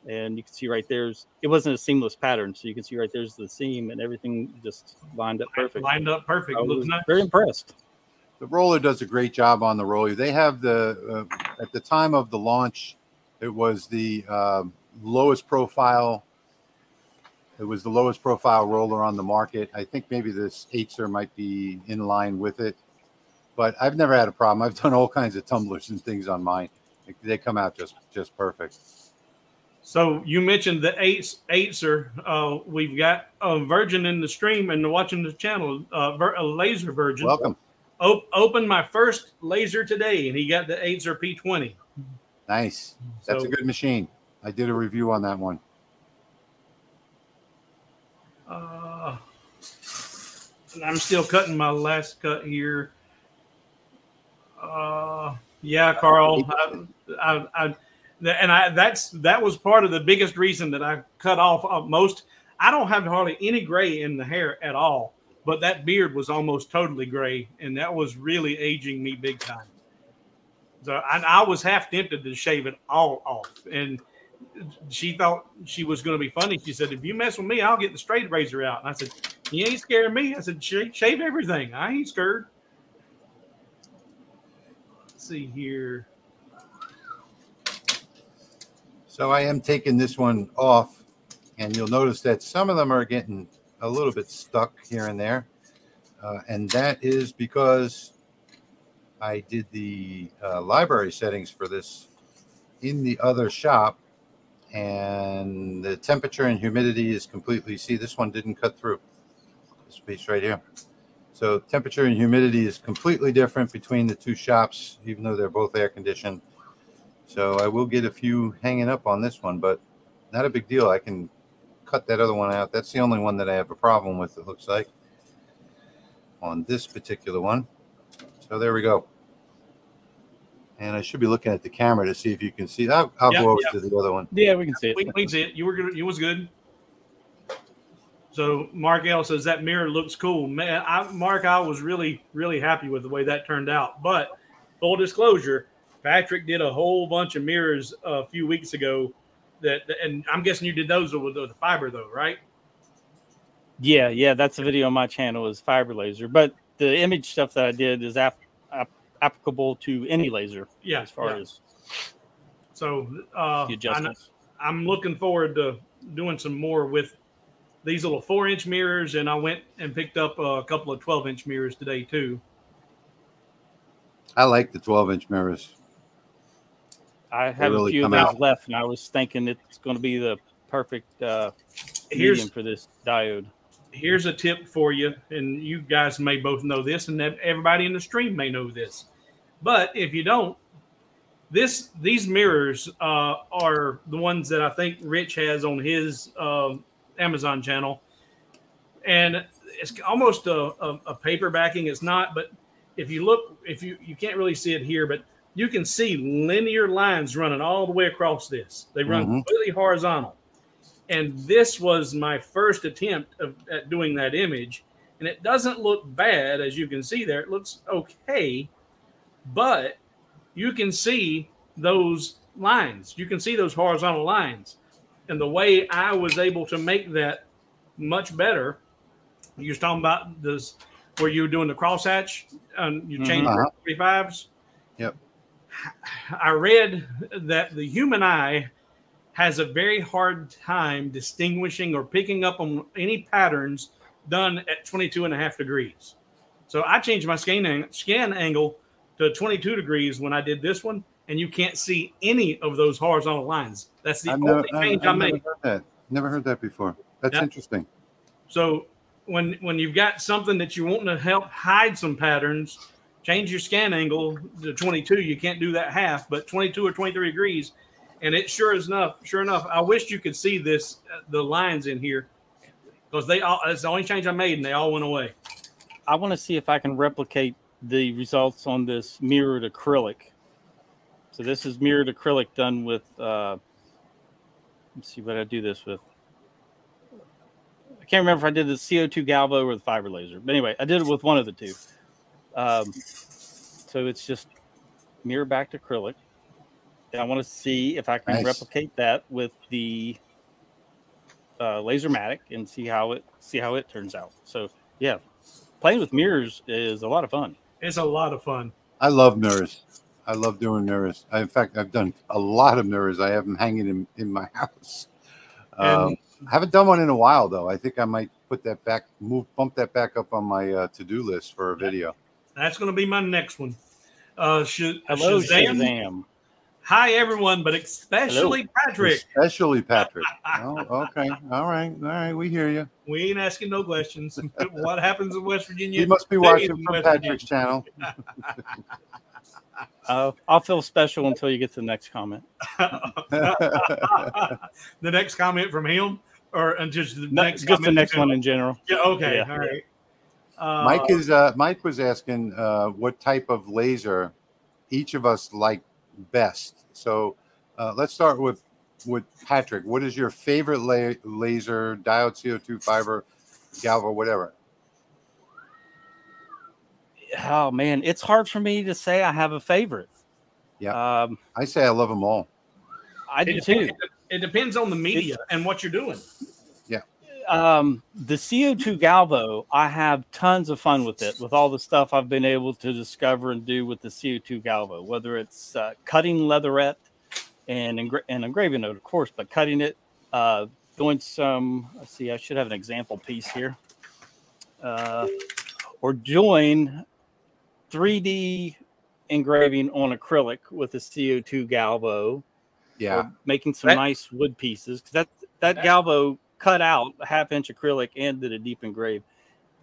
And you can see right there's, it wasn't a seamless pattern. So you can see right there's the seam and everything just lined up perfect. Lined up perfect. I was nice. very impressed. The roller does a great job on the Rolly. They have the, at the time of the launch, it was the lowest profile. It was the lowest profile roller on the market. I think maybe this Acer might be in line with it, but I've never had a problem. I've done all kinds of tumblers and things on mine. They come out just perfect. So you mentioned the Acer. We've got a Virgin in the stream and watching the channel, a laser Virgin. Welcome. Opened my first laser today, and he got the Acer P20. Nice. That's a good machine. I did a review on that one. And I'm still cutting my last cut here. Yeah, Carl. That was part of the biggest reason that I cut off most. I don't have hardly any gray in the hair at all, but that beard was almost totally gray, and that was really aging me big time. So I was half tempted to shave it all off, and she thought she was going to be funny. She said, "If you mess with me, I'll get the straight razor out." And I said, "You ain't scaring me." I said, "Shave everything. I ain't scared." Let's see here. So I am taking this one off, and you'll notice that some of them are getting a little bit stuck here and there. And that is because I did the library settings for this in the other shop, and the temperature and humidity is completely, see, this one didn't cut through this piece right here. So temperature and humidity is completely different between the two shops, even though they're both air conditioned. So I will get a few hanging up on this one, but not a big deal. I can cut that other one out. That's the only one that I have a problem with, it looks like, on this particular one. So there we go. And I should be looking at the camera to see if you can see. I'll go over to the other one. Yeah, we can see it. We can see it. You were good. It was good. So Mark L says that mirror looks cool. Man, Mark, I was really, really happy with the way that turned out. But full disclosure, Patrick did a whole bunch of mirrors a few weeks ago. And I'm guessing you did those with the fiber, though, right? Yeah, that's a video on my channel is fiber laser. But the image stuff that I did is applicable to any laser. Yeah, as far as so the adjustments. I'm looking forward to doing some more with these little 4-inch mirrors, and I went and picked up a couple of 12-inch mirrors today too. I like the 12-inch mirrors. I have a few of those left, and I was thinking it's going to be the perfect medium for this diode. Here's a tip for you, and you guys may both know this, and everybody in the stream may know this. But if you don't, these mirrors are the ones that I think Rich has on his Amazon channel, and it's almost a paper backing. It's not, but if you look, you can't really see it here, but you can see linear lines running all the way across this. They run completely horizontal. And this was my first attempt at doing that image. And it doesn't look bad, as you can see there. It looks okay, but you can see those lines. You can see those horizontal lines. And the way I was able to make that much better, you're talking about this where you were doing the crosshatch and you changed your 45s. Yep. I read that the human eye has a very hard time distinguishing or picking up on any patterns done at 22.5 degrees. So I changed my scan angle to 22 degrees when I did this one, and you can't see any of those horizontal lines. That's the only change I made. Never heard that before. That's interesting. So when you've got something that you want to help hide some patterns, change your scan angle to 22. You can't do that half, but 22 or 23 degrees. And it sure enough, I wish you could see this, the lines in here, because it's the only change I made, and they all went away. I want to see if I can replicate the results on this mirrored acrylic. So this is mirrored acrylic done with, let's see what I do this with. I can't remember if I did the CO2 Galvo or the fiber laser. But anyway, I did it with one of the two. So it's just mirror back to acrylic. And I want to see if I can replicate that with the LaserMATIC and see how it turns out. So yeah, playing with mirrors is a lot of fun. It's a lot of fun. I love mirrors. I love doing mirrors. In fact, I've done a lot of mirrors. I have them hanging in my house. I haven't done one in a while, though. I think I might put that back, bump that back up on my to-do list for a video. That's going to be my next one. Hello, Shazam. Hi, everyone, but especially Patrick. Especially Patrick. Oh, okay. All right. We hear you. We ain't asking no questions. What happens in West Virginia? You must be watching from Patrick's channel. I'll feel special until you get to the next comment. The next comment from him, or just the next one in general. Yeah. Okay. Yeah. All right. Mike was asking what type of laser each of us like best. So let's start with Patrick. What is your favorite laser, diode, CO2, fiber, galvo, whatever? Oh man, it's hard for me to say I have a favorite. Yeah, I say I love them all. I do too. It depends on the media and what you're doing. Yeah. The CO2 Galvo, I have tons of fun with it, with all the stuff I've been able to discover and do with the CO2 Galvo, whether it's cutting leatherette and engraving it, of course, but cutting it, doing some, let's see, I should have an example piece here, or doing 3D engraving on acrylic with a CO2 Galvo. Yeah. Making some nice wood pieces. That Galvo cut out a 1/2-inch acrylic and did a deep engrave.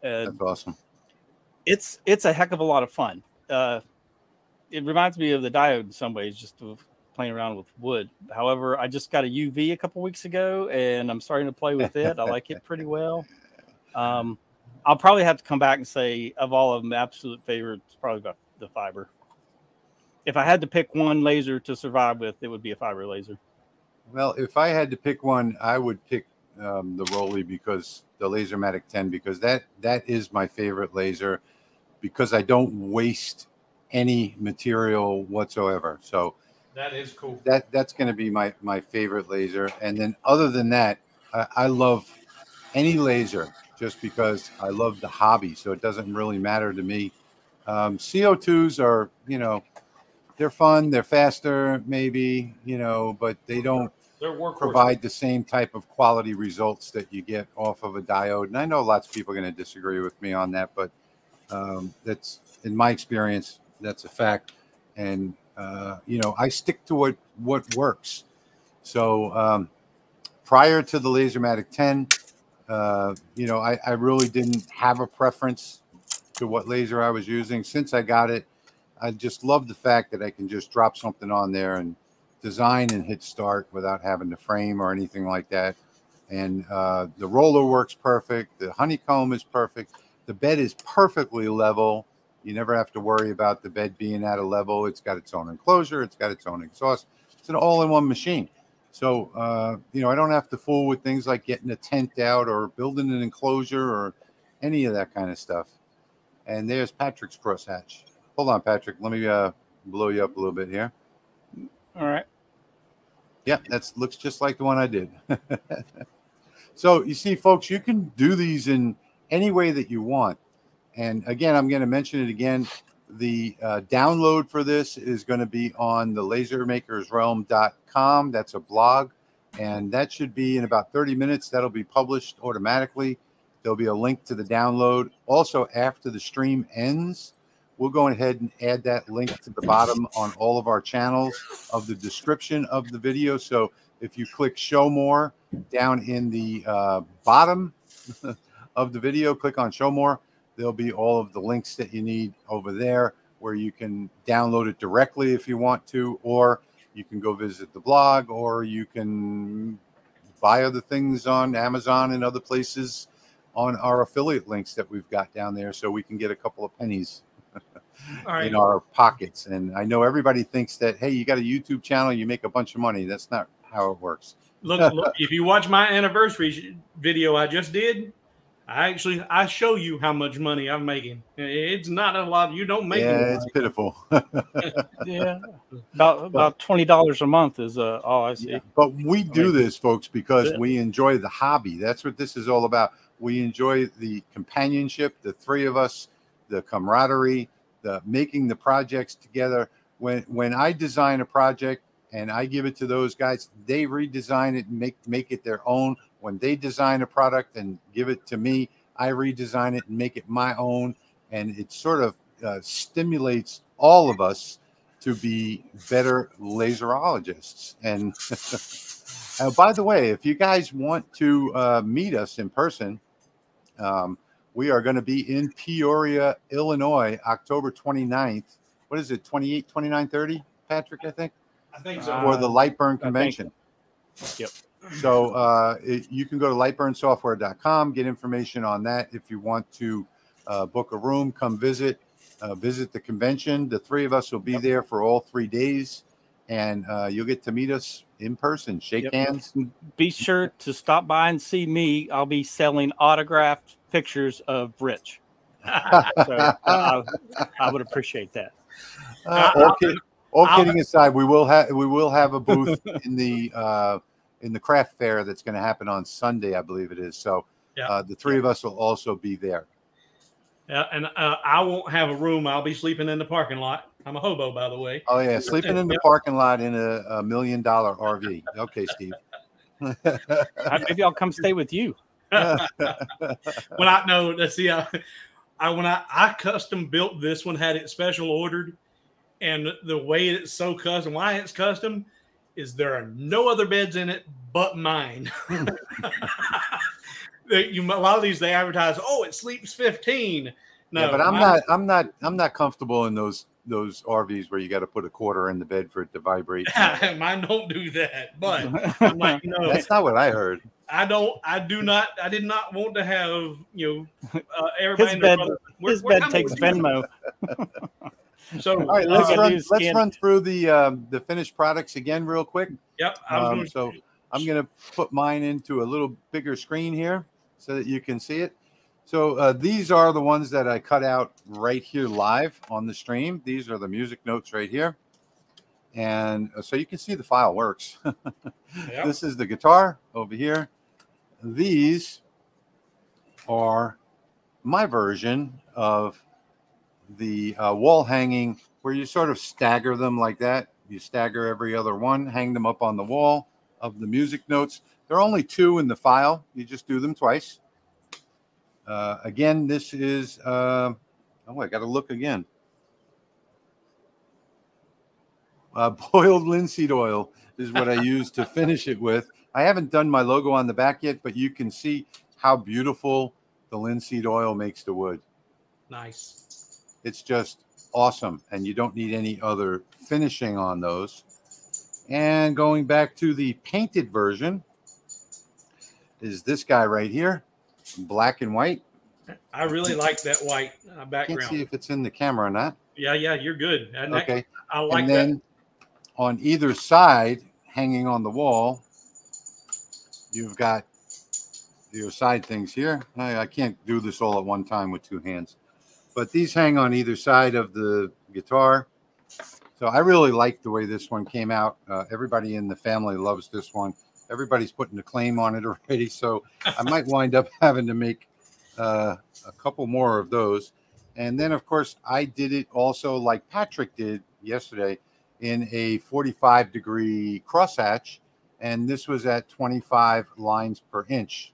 That's awesome. It's a heck of a lot of fun. It reminds me of the diode in some ways, just playing around with wood. However, I just got a UV a couple weeks ago, and I'm starting to play with it. I like it pretty well. I'll probably have to come back and say, of all of them, the absolute favorite is probably about the fiber. If I had to pick one laser to survive with, it would be a fiber laser. Well, if I had to pick one, I would pick the Rolly, because the LaserMATIC 10, because that is my favorite laser, because I don't waste any material whatsoever. So that is cool. That's going to be my favorite laser. And then other than that, I love any laser just because I love the hobby. So it doesn't really matter to me. CO2s are, they're fun, they're faster, maybe, but they don't provide the same type of quality results that you get off of a diode. And I know lots of people are going to disagree with me on that, but that's, in my experience, that's a fact. And, I stick to what works. So prior to the LaserMATIC 10, I really didn't have a preference to what laser I was using. Since I got it, I just love the fact that I can just drop something on there and design and hit start without having to frame or anything like that. And the roller works perfect. The honeycomb is perfect. The bed is perfectly level. You never have to worry about the bed being at a level. It's got its own enclosure. It's got its own exhaust. It's an all-in-one machine. So, you know, I don't have to fool with things like getting a tent out or building an enclosure or any of that kind of stuff. And there's Patrick's crosshatch. Hold on, Patrick. Let me blow you up a little bit here. All right. Yeah, that looks just like the one I did. So you see, folks, you can do these in any way that you want. And again, I'm going to mention it again. The download for this is going to be on the lasermakersrealm.com. That's a blog. And that should be in about 30 minutes. That'll be published automatically. There'll be a link to the download. Also, after the stream ends, we'll go ahead and add that link to the bottom on all of our channels of the description of the video. So if you click show more down in the bottom of the video, click on show more. There'll be all of the links that you need over there where you can download it directly if you want to, or you can go visit the blog, or you can buy other things on Amazon and other places on our affiliate links that we've got down there, so we can get a couple of pennies in our pockets. And I know everybody thinks that, hey, you got a YouTube channel, you make a bunch of money. That's not how it works. Look, if you watch my anniversary video I just did, I show you how much money I'm making. It's not a lot. You don't make it. It's pitiful. Yeah, about $20 a month is all I see. Yeah. But we do this, folks, because we enjoy the hobby. That's what this is all about. We enjoy the companionship, the three of us, the camaraderie, the making the projects together. When I design a project and I give it to those guys, they redesign it and make it their own. When they design a product and give it to me, I redesign it and make it my own. And it sort of stimulates all of us to be better laserologists. And by the way, if you guys want to meet us in person, we are going to be in Peoria, Illinois, October 29th. What is it, 28, 29, 30, Patrick, I think? I think so. For the Lightburn convention. Yep. So you can go to lightburnsoftware.com, get information on that. If you want to book a room, come visit the convention. The three of us will be there for all 3 days, and you'll get to meet us in person, shake hands. Be sure to stop by and see me. I'll be selling autographed pictures of Birch. So I would appreciate that. All kidding aside, we will have a booth in the craft fair that's going to happen on Sunday, I believe it is. So the three of us will also be there. Yeah, and I won't have a room. I'll be sleeping in the parking lot. I'm a hobo, by the way. Oh yeah, sleeping in the parking lot in a $1 million RV. Okay, Steve. Maybe I'll come stay with you. When I custom built this one, had it special ordered, and the way it's so custom, why it's custom, is there are no other beds in it but mine. A lot of these they advertise, oh, it sleeps 15. No, yeah, but I'm not comfortable in those RVs where you got to put a quarter in the bed for it to vibrate. Mine don't do that, but I'm like, that's not what I heard. I did not want to have everybody. His bed takes Venmo. So all right, let's run through the finished products again real quick. Yep. I'm going to put mine into a little bigger screen here so that you can see it. So these are the ones that I cut out right here live on the stream. These are the music notes right here. And so you can see the file works. Yep. This is the guitar over here. These are my version of the wall hanging, where you sort of stagger them like that. You stagger every other one, hang them up on the wall of the music notes. There are only 2 in the file. You just do them twice. Again, this is, I got to look again. Boiled linseed oil is what I use to finish it with. I haven't done my logo on the back yet, but you can see how beautiful the linseed oil makes the wood. Nice. It's just awesome, and you don't need any other finishing on those. And going back to the painted version is this guy right here, black and white. I really like that white background. Can't see if it's in the camera or not. Yeah, you're good. Okay. I like and then that. On either side, hanging on the wall, you've got your side things here. I can't do this all at one time with two hands, but these hang on either side of the guitar. So I really like the way this one came out. Everybody in the family loves this one. Everybody's putting a claim on it already. So I might wind up having to make a couple more of those. And then, of course, I did it also like Patrick did yesterday in a 45-degree crosshatch. And this was at 25 lines per inch.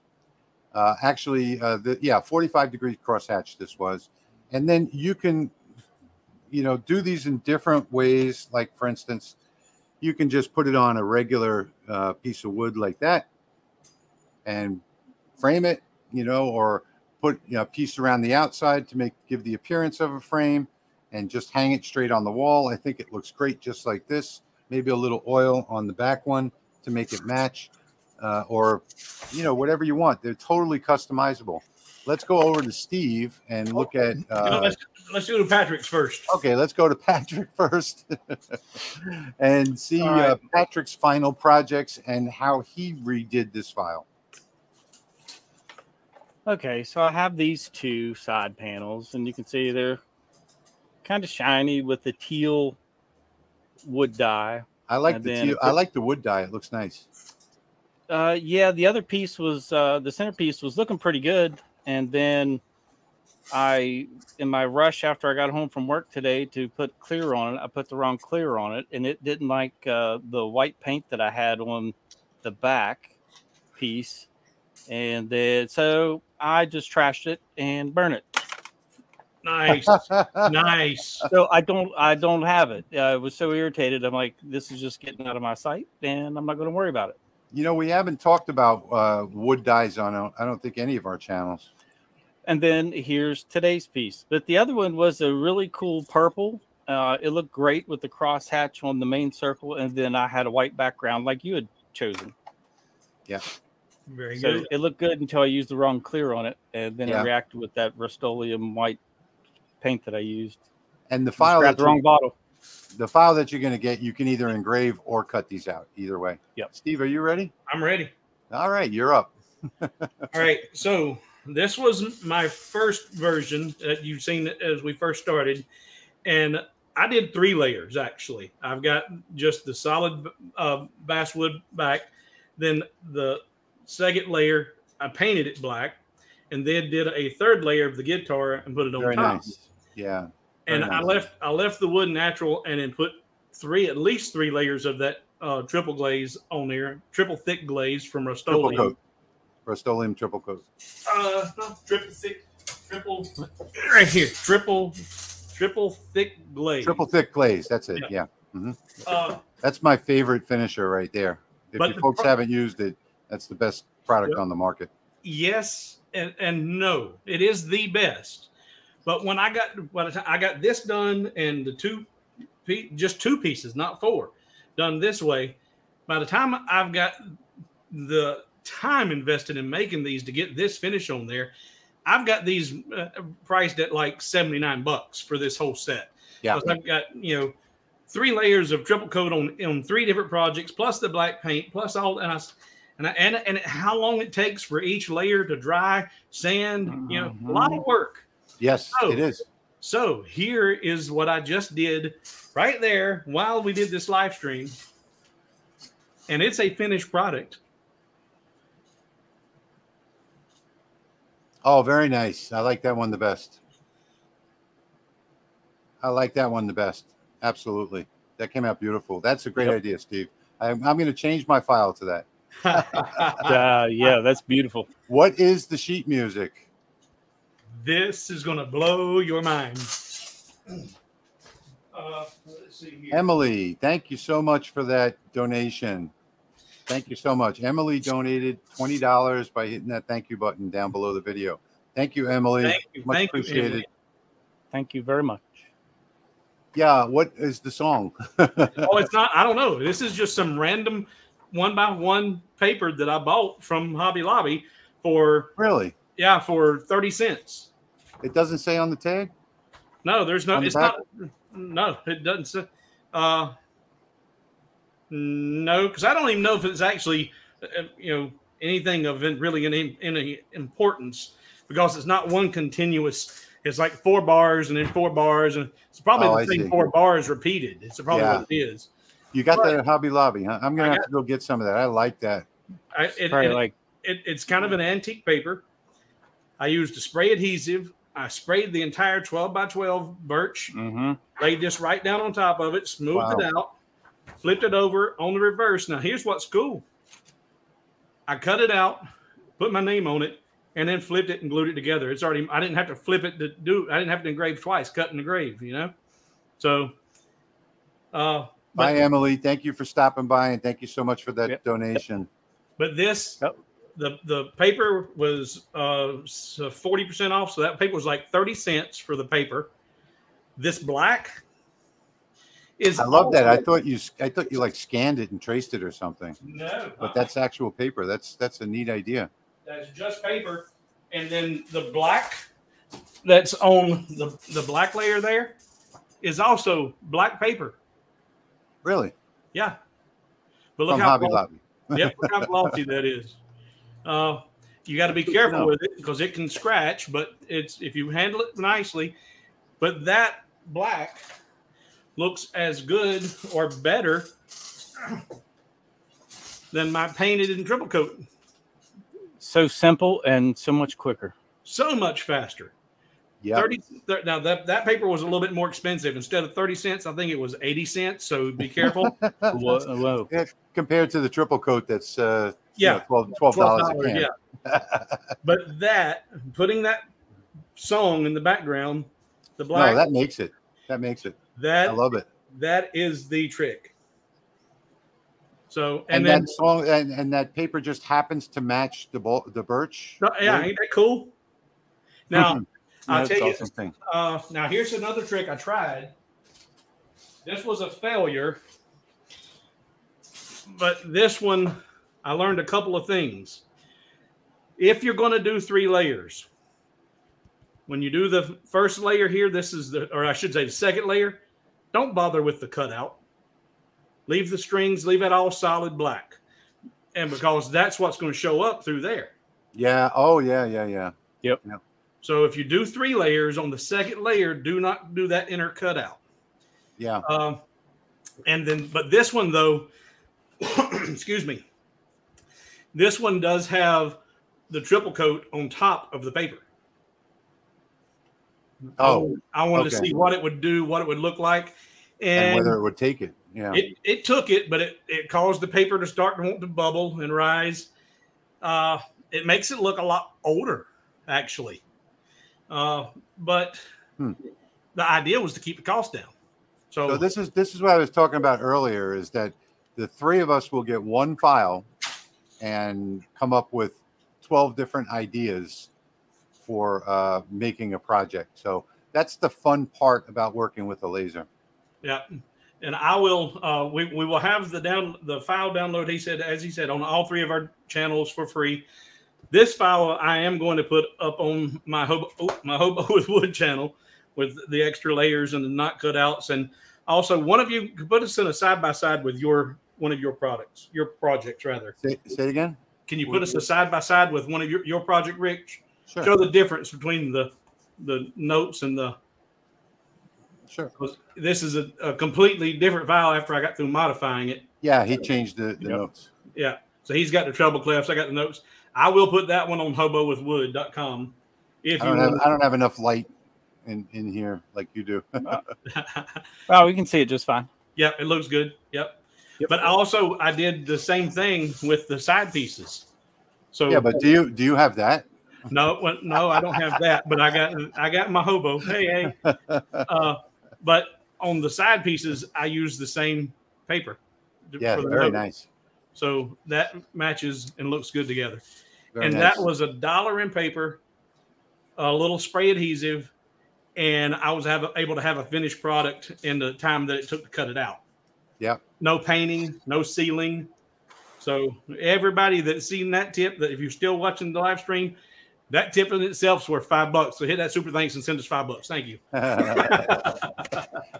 Actually, 45-degree crosshatch this was. And then you can, do these in different ways. Like, for instance, you can just put it on a regular piece of wood like that and frame it, or put a piece around the outside to give the appearance of a frame and just hang it straight on the wall. I think it looks great just like this. Maybe a little oil on the back one to make it match, or, whatever you want. They're totally customizable. Let's go over to Steve and look at. Let's go to Patrick's first. Okay, let's go to Patrick first and see right. Patrick's final projects and how he redid this file. Okay, so I have these two side panels, and you can see they're kind of shiny with the teal wood dye. I like the teal. I like the wood dye. It looks nice. Yeah, the other piece was the centerpiece was looking pretty good, and then in my rush after I got home from work today to put clear on it, I put the wrong clear on it, and it didn't like the white paint that I had on the back piece, and then so I just trashed it and burned it. Nice, nice. So I don't have it. I was so irritated. I'm like, this is just getting out of my sight, and I'm not going to worry about it. We haven't talked about wood dyes on, I don't think, any of our channels. And then here's today's piece. But the other one was a really cool purple. It looked great with the crosshatch on the main circle. And then I had a white background like you had chosen. Yeah. Very so good. It looked good until I used the wrong clear on it. And then it reacted with that Rust-Oleum white paint that I used. And the file the wrong bottle. The file that you're going to get, you can either engrave or cut these out. Either way. Yep. Steve, are you ready? I'm ready. All right, you're up. All right. So this was my first version that you've seen as we first started. And I did 3 layers, actually. I've got just the solid basswood back. Then the second layer, I painted it black. And then did a third layer of the guitar and put it on Very top. Nice. Yeah. And nice. I left the wood natural and then put at least 3 layers of that triple glaze on there, triple thick glaze from Rust-Oleum. Triple coat. Rust-Oleum triple coat. Triple right here. Triple thick glaze. Triple thick glaze. That's it. Yeah. Mm-hmm. That's my favorite finisher right there. If you folks haven't used it, that's the best product on the market. Yes and no, it is the best. But when I got this done and just 2 pieces, not 4, done this way, by the time I've got the time invested in making these to get this finish on there, I've got these priced at like $79 for this whole set. Yeah, because I've got 3 layers of triple coat on 3 different projects, plus the black paint, plus all and how long it takes for each layer to dry, sand, a lot of work. Yes, it is. So here is what I just did right there while we did this live stream. And it's a finished product. Oh, very nice. I like that one the best. Absolutely. That came out beautiful. That's a great idea, Steve. I'm going to change my file to that. Yeah, that's beautiful. What is the sheet music? This is going to blow your mind. Let's see here. Emily, thank you so much for that donation. Thank you so much. Emily donated $20 by hitting that thank you button down below the video. Thank you, Emily. Thank you. Much appreciated. Emily. Thank you very much. Yeah, what is the song? Oh, it's not. I don't know. This is just some random 1x1 paper that I bought from Hobby Lobby for. Really? Yeah, for 30 cents. It doesn't say on the tag? No, there's no. It's back? not. No, it doesn't say. No, because I don't even know if it's actually, anything of really any importance, because it's not one continuous. It's like 4 bars and then 4 bars, and it's probably the same 4 bars repeated. It's probably what it is. You got that at Hobby Lobby, huh? I'm gonna have to go get some of that. I like that. It's kind of an antique paper. I used a spray adhesive. I sprayed the entire 12 by 12 birch. Laid this right down on top of it, smoothed it out, flipped it over on the reverse. Now here's what's cool. I cut it out, put my name on it, and then flipped it and glued it together. It's already. I didn't have to flip it to do. I didn't have to engrave twice, cut and engrave. You know, so. Bye, Emily. Thank you for stopping by, and thank you so much for that donation. But this, the paper was 40% off, so that paper was like 30 cents for the paper. This black is. I love that. I thought you like scanned it and traced it or something. No, but that's actual paper. That's a neat idea. That's just paper, and then the black that's on the black layer there is also black paper. Really? Yeah. But look From how Hobby Lobby. Yep, look how glossy that is. You got to be careful with it because it can scratch, but it's if you handle it nicely. But that black looks as good or better than my painted and triple coat. So simple and so much quicker. So much faster. Yeah. Now that paper was a little bit more expensive. Instead of 30 cents, I think it was 80 cents. So be careful. Whoa. Yeah, compared to the triple coat, that's $12 a can. Yeah. But putting that song in the background, the black. No, that makes it. That makes it. I love it. That is the trick. So and then that song and that paper just happens to match the birch. Yeah, ain't that cool? Now. I'll tell you. Awesome now, here's another trick I tried. This was a failure, but this one I learned a couple of things. If you're going to do 3 layers, when you do the first layer here, or I should say the second layer, don't bother with the cutout. Leave the strings, leave it all solid black, and because that's what's going to show up through there. Yeah. Oh, yeah. Yep. So if you do 3 layers on the second layer, do not do that inner cutout. Yeah. But this one though, excuse me, this one does have the triple coat on top of the paper. Oh, I wanted to see what it would do, what it would look like, and whether it would take it. Yeah. It took it, but it caused the paper to start to want to bubble and rise. It makes it look a lot older, actually. But the idea was to keep the cost down. So this is what I was talking about earlier, is that the 3 of us will get one file and come up with 12 different ideas for making a project. So that's the fun part about working with a laser. Yeah. And I will we will have the file download, as he said, on all 3 of our channels for free. This file I am going to put up on my Hobo with Wood channel with the extra layers and the not cutouts. And also, one of you could put us in a side-by-side with one of your projects, rather. Say it again? Can you put us a side-by-side with one of your project, Rich? Sure. Show the difference between the notes and the... Sure. This is a completely different file after I got through modifying it. Yeah, he changed the notes. Yeah. So he's got the treble clefs. I got the notes. I will put that one on hobowithwood.com. I don't have enough light in here like you do. Well, we can see it just fine. Yep, it looks good. Yep. But I did the same thing with the side pieces. So yeah, but do you have that? No, I don't have that. But I got my hobo. Hey. But on the side pieces, I use the same paper. Yeah, very nice. So that matches and looks good together. Very and nice. that was $1 in paper, a little spray adhesive, and I was able to have a finished product in the time that it took to cut it out. Yeah. No painting, no sealing. So everybody that's seen that tip, that if you're still watching the live stream, that tip in itself is worth $5. So hit that super thanks and send us $5. Thank you.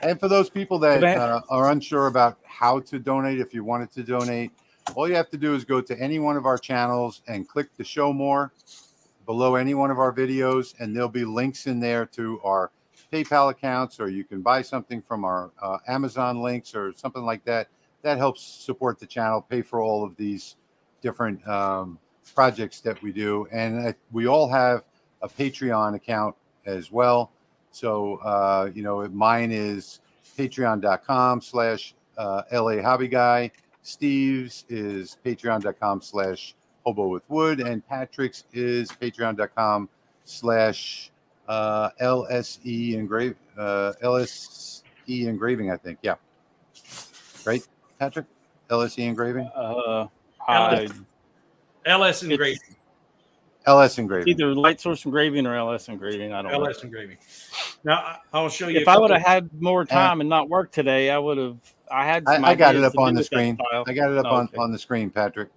And for those people that are unsure about how to donate, if you wanted to donate, all you have to do is go to any one of our channels and click the show more below any one of our videos, and there'll be links in there to our PayPal accounts, or you can buy something from our Amazon links or something like that. That helps support the channel, pay for all of these different projects that we do. And we all have a Patreon account as well. So, you know, mine is patreon.com/LA Hobby Guy. Steve's is patreon.com/HoboWithWood, and Patrick's is patreon.com/LSE engraving, I think. Yeah. Right, Patrick? LSE engraving? LS engraving. LS engraving. Either Light Source engraving or LS engraving. I don't know. LS engraving. Now I'll show you. If I would have had more time and not work today, I would have. I got it up on the screen. I got it up on the screen, Patrick.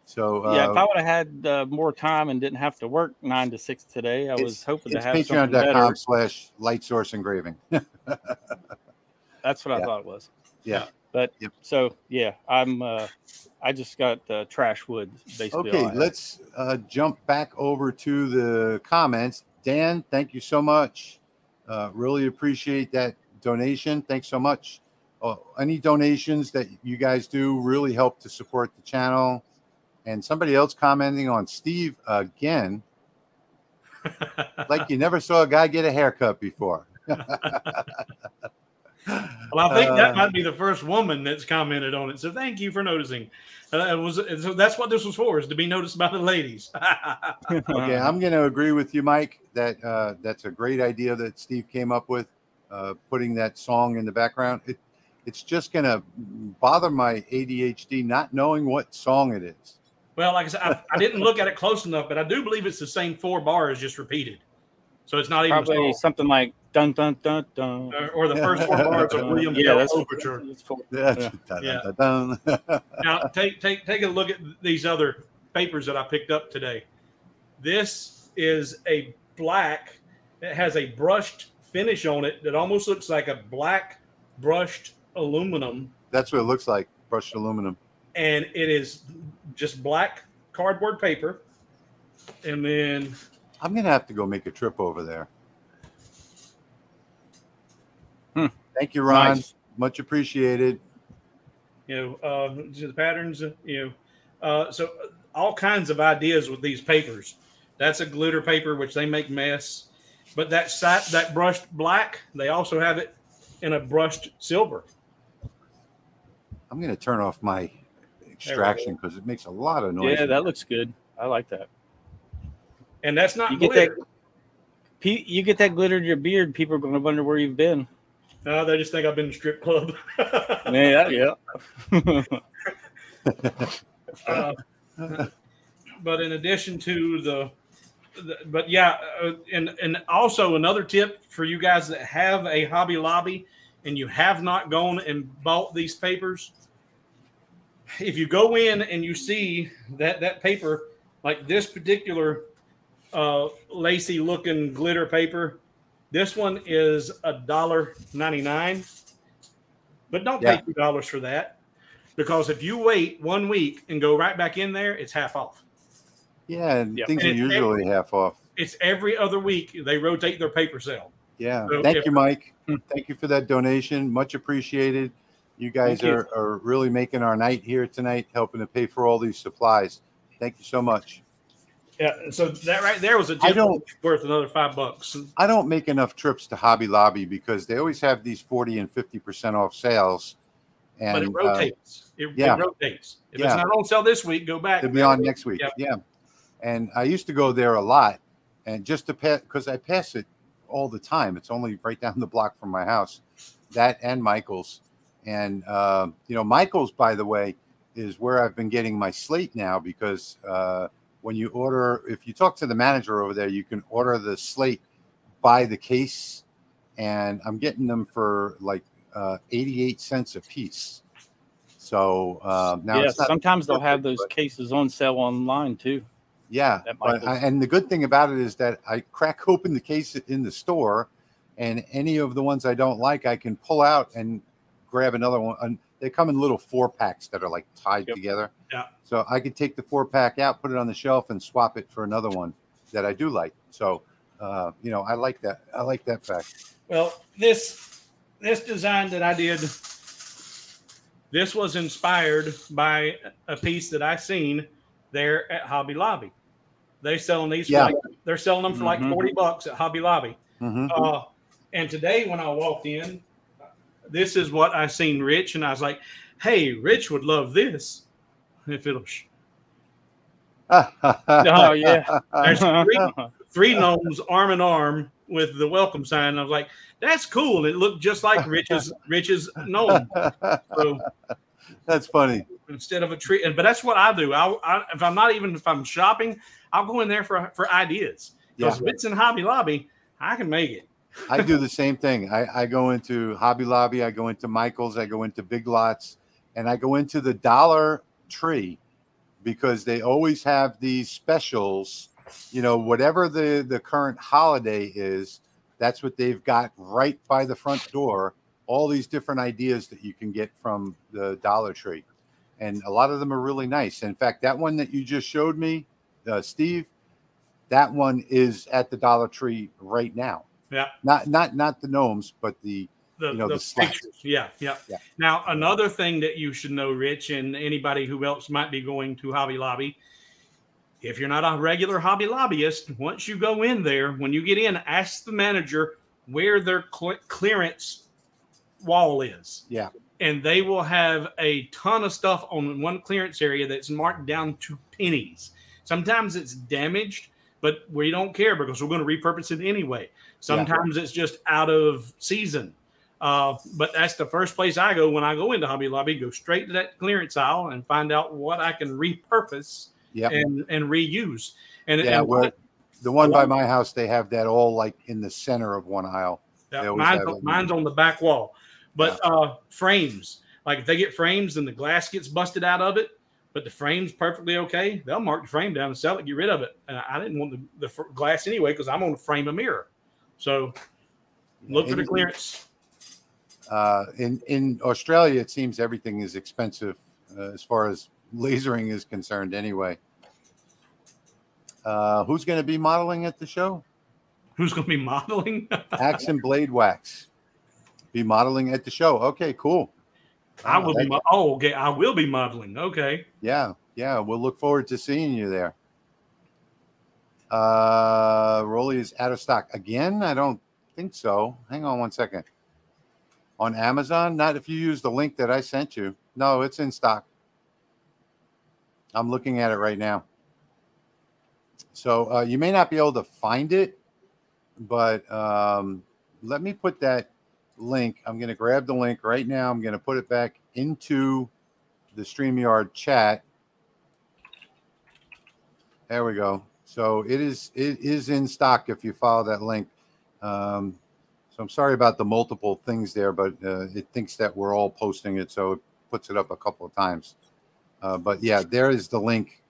So yeah, if I would have had more time and didn't have to work 9 to 6 today, I was hoping to have patreon.com/Light Source engraving. That's what I thought it was. Yeah. But so yeah, I just got trash wood basically. Okay, let's jump back over to the comments. Dan, thank you so much. Really appreciate that donation. Thanks so much. Any donations that you guys do really help to support the channel. And somebody else commenting on Steve again, like you never saw a guy get a haircut before. Well, I think that might be the first woman that's commented on it. So thank you for noticing. So that's what this was for, is to be noticed by the ladies. Okay, I'm going to agree with you, Mike, that that's a great idea that Steve came up with, putting that song in the background. It's just going to bother my ADHD not knowing what song it is. Well, like I said, I didn't look at it close enough, but I do believe it's the same 4 bars just repeated. So it's not even probably something like dun dun dun dun, or the first 4 bars of William Tell Overture. Now take a look at these other papers that I picked up today. This is a black. It has a brushed finish on it that almost looks like a black brushed aluminum. That's what it looks like, brushed aluminum. And it is just black cardboard paper. And then I'm going to have to go make a trip over there. Thank you, Ron. Nice. Much appreciated. You know, the patterns, you know, so all kinds of ideas with these papers. That's a glitter paper, which they make mess. But that brushed black, they also have it in a brushed silver. I'm going to turn off my extraction because it makes a lot of noise. Yeah, that looks good. I like that. And that's not you glitter. You get that glitter in your beard, people are going to wonder where you've been. No, they just think I've been in a strip club. Yeah. But in addition to and also another tip for you guys that have a Hobby Lobby and you have not gone and bought these papers, if you go in and you see that paper, like this particular lacy looking glitter paper, this one is $1.99, but don't pay $2 for that, because if you wait 1 week and go right back in there, it's half off. Yeah, things are usually half off. It's every other week they rotate their paper sale. Yeah, so thank you, Mike. Thank you for that donation. Much appreciated. You guys are really making our night here tonight, helping to pay for all these supplies. Thank you so much. Yeah, so that right there was a tip worth another $5. I don't make enough trips to Hobby Lobby because they always have these 40 and 50% off sales. And, but it rotates. It rotates. If it's not on sale this week, go back. It'll be on next week. Yeah. And I used to go there a lot, and just to pass, because I pass it all the time. It's only right down the block from my house. That and Michael's. And, you know, Michael's, by the way, is where I've been getting my slate now, because when you order, if you talk to the manager over there, you can order the slate by the case, and I'm getting them for like 88 cents a piece. So now sometimes they'll have those cases on sale online too. Yeah, and the good thing about it is that I crack open the case in the store, and any of the ones I don't like, I can pull out and grab another one, they come in little 4-packs that are like tied together. Yeah. So I could take the 4-pack out, put it on the shelf, and swap it for another one that I do like. So, you know, I like that. I like that fact. Well, this design that I did, this was inspired by a piece that I seen there at Hobby Lobby. They're selling these. Yeah. They're selling them for like $40 at Hobby Lobby. And today when I walked in, this is what I seen Rich, and I was like, "Hey, Rich would love this if it'll." Oh yeah. There's three gnomes arm in arm with the welcome sign. I was like, "That's cool." And it looked just like Rich's gnome. So that's funny. Instead of a tree, but that's what I do. If I'm shopping, I'll go in there for ideas. Because if it's in Hobby Lobby, I can make it. I do the same thing. I go into Hobby Lobby, I go into Michael's, I go into Big Lots, and I go into the Dollar Tree because they always have these specials. You know, whatever the current holiday is, that's what they've got right by the front door. All these different ideas that you can get from the Dollar Tree. And a lot of them are really nice. In fact, that one that you just showed me, Steve, that one is at the Dollar Tree right now. Yeah. Not the gnomes, but the pictures. Yeah. Now, another thing that you should know, Rich, and anybody who else might be going to Hobby Lobby, if you're not a regular Hobby Lobbyist, once you go in there, when you get in, ask the manager where their clearance wall is. Yeah. And they will have a ton of stuff on one clearance area that's marked down to pennies. Sometimes it's damaged, but we don't care because we're going to repurpose it anyway. Sometimes it's just out of season. But that's the first place I go when I go into Hobby Lobby, go straight to that clearance aisle and find out what I can repurpose and reuse. And the one by my house, they have that all like in the center of one aisle. Yeah, mine's on the back wall. But frames, like if they get frames and the glass gets busted out of it, but the frame's perfectly okay, they'll mark the frame down and sell it, get rid of it. And I didn't want the glass anyway because I'm going to frame a mirror. So look for the clearance. In Australia, it seems everything is expensive as far as lasering is concerned anyway. Who's going to be modeling at the show? Who's going to be modeling? Axe and Blade Wax. Be modeling at the show. Okay, cool. I will be. Okay, I will be modeling. Okay. Yeah. We'll look forward to seeing you there. Rolly is out of stock again. I don't think so. Hang on one second. On Amazon, not if you use the link that I sent you. No, it's in stock. I'm looking at it right now. So you may not be able to find it, but let me put that link. I'm going to grab the link right now. I'm going to put it back into the StreamYard chat. There we go. So it is in stock if you follow that link. So I'm sorry about the multiple things there, but it thinks that we're all posting it, so it puts it up a couple of times. But yeah, there is the link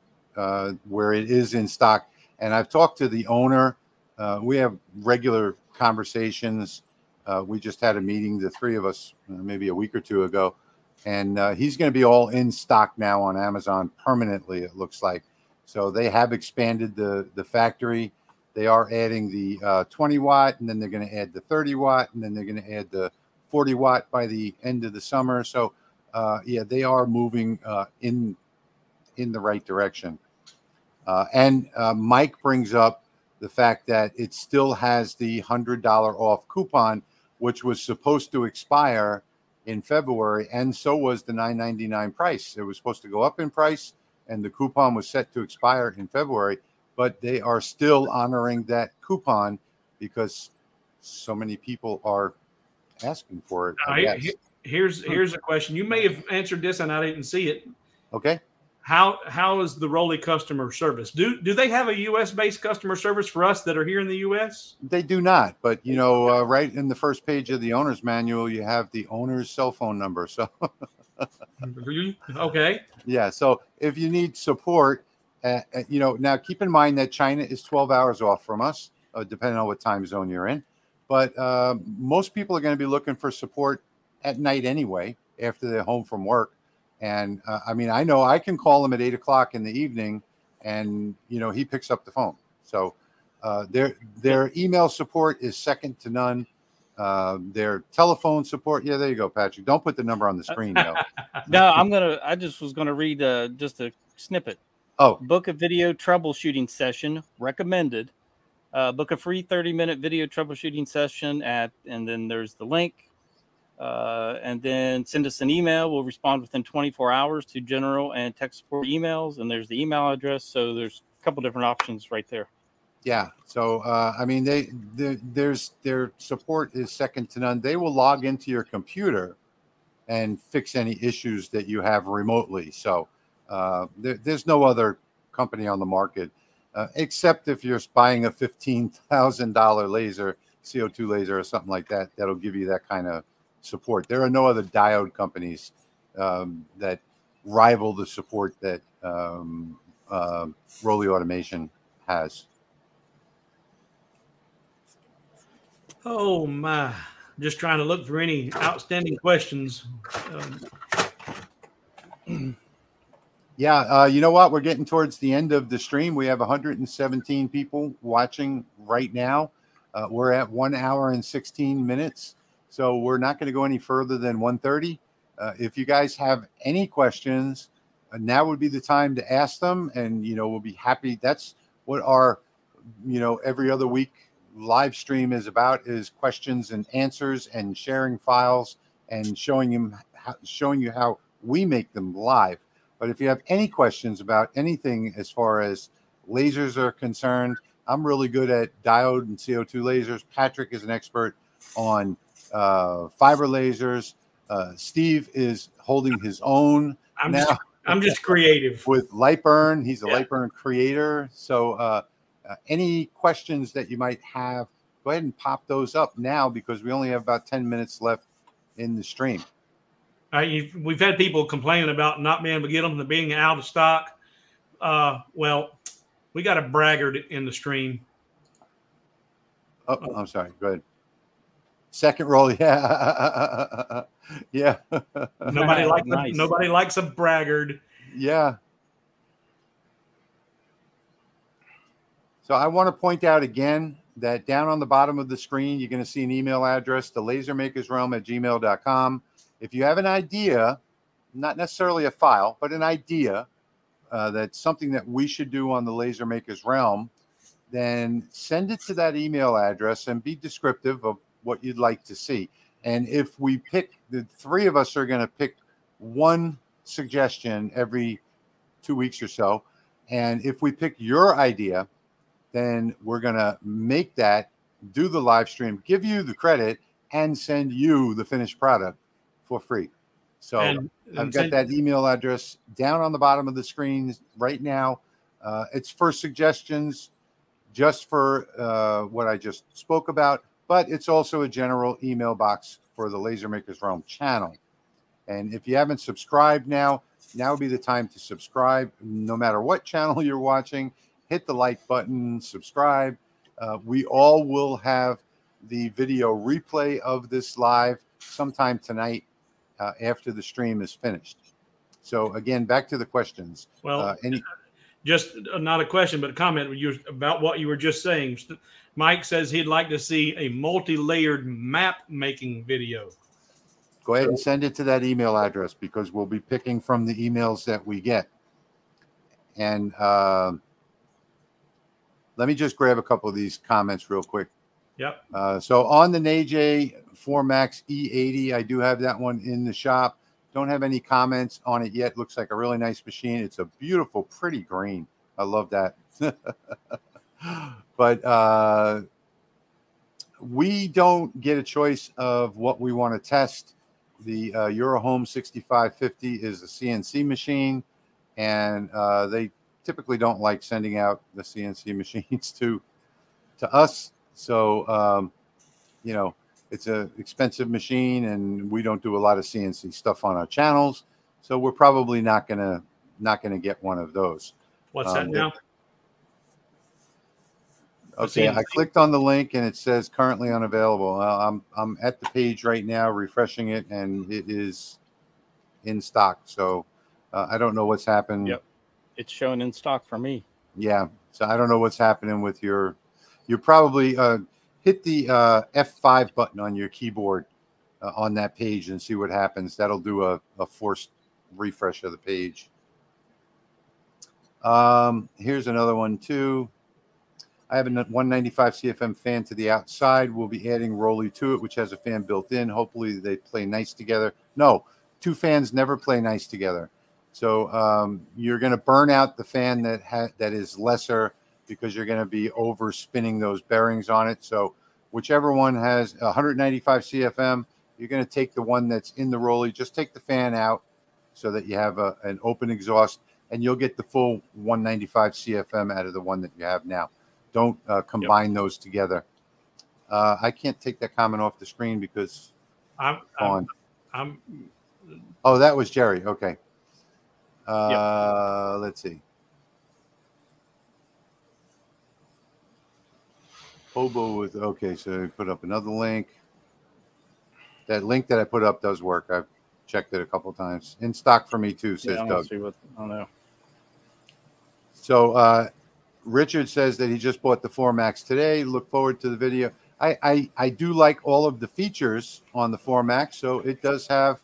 where it is in stock. And I've talked to the owner. We have regular conversations. We just had a meeting, the three of us, maybe a week or two ago. And he's going to be all in stock now on Amazon permanently, it looks like. So they have expanded the factory. They are adding the 20 watt, and then they're going to add the 30 watt, and then they're going to add the 40 watt by the end of the summer. So yeah, they are moving in the right direction. And Mike brings up the fact that it still has the $100 off coupon, which was supposed to expire in February, and so was the $9.99 price. It was supposed to go up in price, and the coupon was set to expire in February, but they are still honoring that coupon because so many people are asking for it. Here's a question. You may have answered this and I didn't see it. Okay. How is the Rolly customer service? Do they have a U.S. based customer service for us that are here in the U.S.? They do not, but you know, right in the first page of the owner's manual, you have the owner's cell phone number. So, okay, yeah. So if you need support, you know, now keep in mind that China is 12 hours off from us, depending on what time zone you're in. But most people are going to be looking for support at night anyway. after they're home from work. And I mean, I know I can call him at 8 o'clock in the evening, and you know, he picks up the phone. So their email support is second to none. Their telephone support. Yeah, there you go, Patrick. Don't put the number on the screen, though. No, I just was gonna read just a snippet. Oh, Book a video troubleshooting session recommended. Book a free 30-minute video troubleshooting session and then there's the link. And then send us an email. We'll respond within 24 hours to general and tech support emails. And there's the email address. So there's a couple different options right there. yeah. So, I mean, their support is second to none. They will log into your computer and fix any issues that you have remotely. So there's no other company on the market, except if you're buying a $15,000 laser, CO2 laser or something like that, that'll give you that kind of support. There are no other diode companies that rival the support that Rolly Automation has. Oh my! Just trying to look for any outstanding questions. Yeah, you know what? We're getting towards the end of the stream. We have 117 people watching right now. We're at 1 hour and 16 minutes. So we're not going to go any further than 1:30. If you guys have any questions, now would be the time to ask them. And, you know, we'll be happy. That's what our, you know, every other week live stream is about, is questions and answers and sharing files and showing you how we make them live. But if you have any questions about anything as far as lasers are concerned, I'm really good at diode and CO2 lasers. Patrick is an expert on fiber lasers. Steve is holding his own now. I'm just creative with Lightburn. He's a Lightburn creator. So any questions that you might have, go ahead and pop those up now, because we only have about 10 minutes left in the stream. We've had people complaining about not being able to get them, being out of stock. Well, we got a braggart in the stream. Oh, I'm sorry. Go ahead. Second roll, yeah, yeah. Nobody likes a braggart. Yeah. So I want to point out again that down on the bottom of the screen, you're going to see an email address, the lasermakersrealm@gmail.com. If you have an idea, not necessarily a file, but an idea that's something that we should do on the Laser Makers Realm, then send it to that email address and be descriptive of what you'd like to see. And if we pick, the three of us are going to pick one suggestion every 2 weeks or so. And if we pick your idea, then we're going to make that, do the live stream, give you the credit, and send you the finished product for free. So I've got that email address down on the bottom of the screen right now. It's for suggestions, just for what I just spoke about, but it's also a general email box for the Laser Makers Realm channel. And if you haven't subscribed now would be the time to subscribe. No matter what channel you're watching, hit the like button, subscribe. We all will have the video replay of this live sometime tonight after the stream is finished. So again, back to the questions. Well, just not a question, but a comment about what you were just saying. Mike says he'd like to see a multi-layered map making video. Go ahead and send it to that email address, because we'll be picking from the emails that we get. And let me just grab a couple of these comments real quick. Yep. So on the NAJ 4Max E80, I do have that one in the shop. Don't have any comments on it yet. Looks like a really nice machine. It's a beautiful, pretty green. I love that. But we don't get a choice of what we want to test. The Eurohome 6550 is a CNC machine, and they typically don't like sending out the CNC machines to us. So, you know, it's an expensive machine, and we don't do a lot of CNC stuff on our channels. So we're probably not gonna get one of those. What's that now? Okay, I clicked on the link and it says currently unavailable. I'm at the page right now, refreshing it, and it is in stock. So I don't know what's happened. Yep, it's showing in stock for me. Yeah, so I don't know what's happening with your. You probably hit the F5 button on your keyboard on that page and see what happens. That'll do a forced refresh of the page. Here's another one too. I have a 195 CFM fan to the outside. We'll be adding Rolly to it, which has a fan built in. Hopefully they play nice together. No, two fans never play nice together. So you're going to burn out the fan that is lesser because you're going to be over spinning those bearings on it. So whichever one has 195 CFM, you're going to take the one that's in the Rolly. Just take the fan out so that you have an open exhaust, and you'll get the full 195 CFM out of the one that you have now. Don't combine those together. I can't take that comment off the screen because I'm oh, that was Jerry. Okay. Let's see. Hobo with okay, so I put up another link. That link that I put up does work. I've checked it a couple times. In stock for me too, says Doug. See what, I don't know. So Richard says that he just bought the 4MAX today. Look forward to the video. I do like all of the features on the 4MAX. So it does have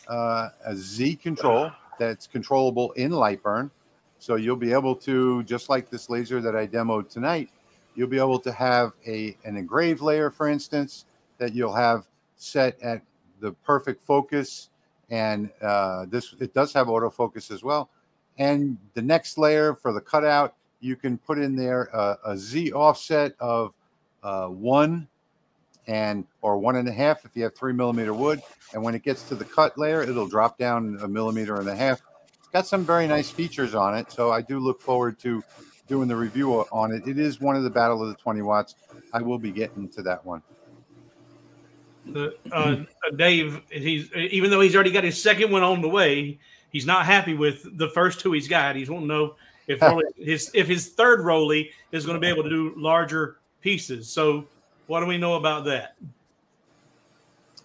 a Z control that's controllable in Lightburn. So you'll be able to, just like this laser that I demoed tonight, you'll be able to have an engraved layer, for instance, that you'll have set at the perfect focus. And it does have autofocus as well. And the next layer for the cutout, you can put in there a Z offset of 1 or 1.5 if you have 3mm wood. And when it gets to the cut layer, it'll drop down 1.5 millimeters. It's got some very nice features on it. So I do look forward to doing the review on it. It is one of the Battle of the 20 Watts. I will be getting to that one. Dave, even though he's already got his second one on the way, he's not happy with the first two he's got. He's wanting to know if his third Rolly is going to be able to do larger pieces. So what do we know about that?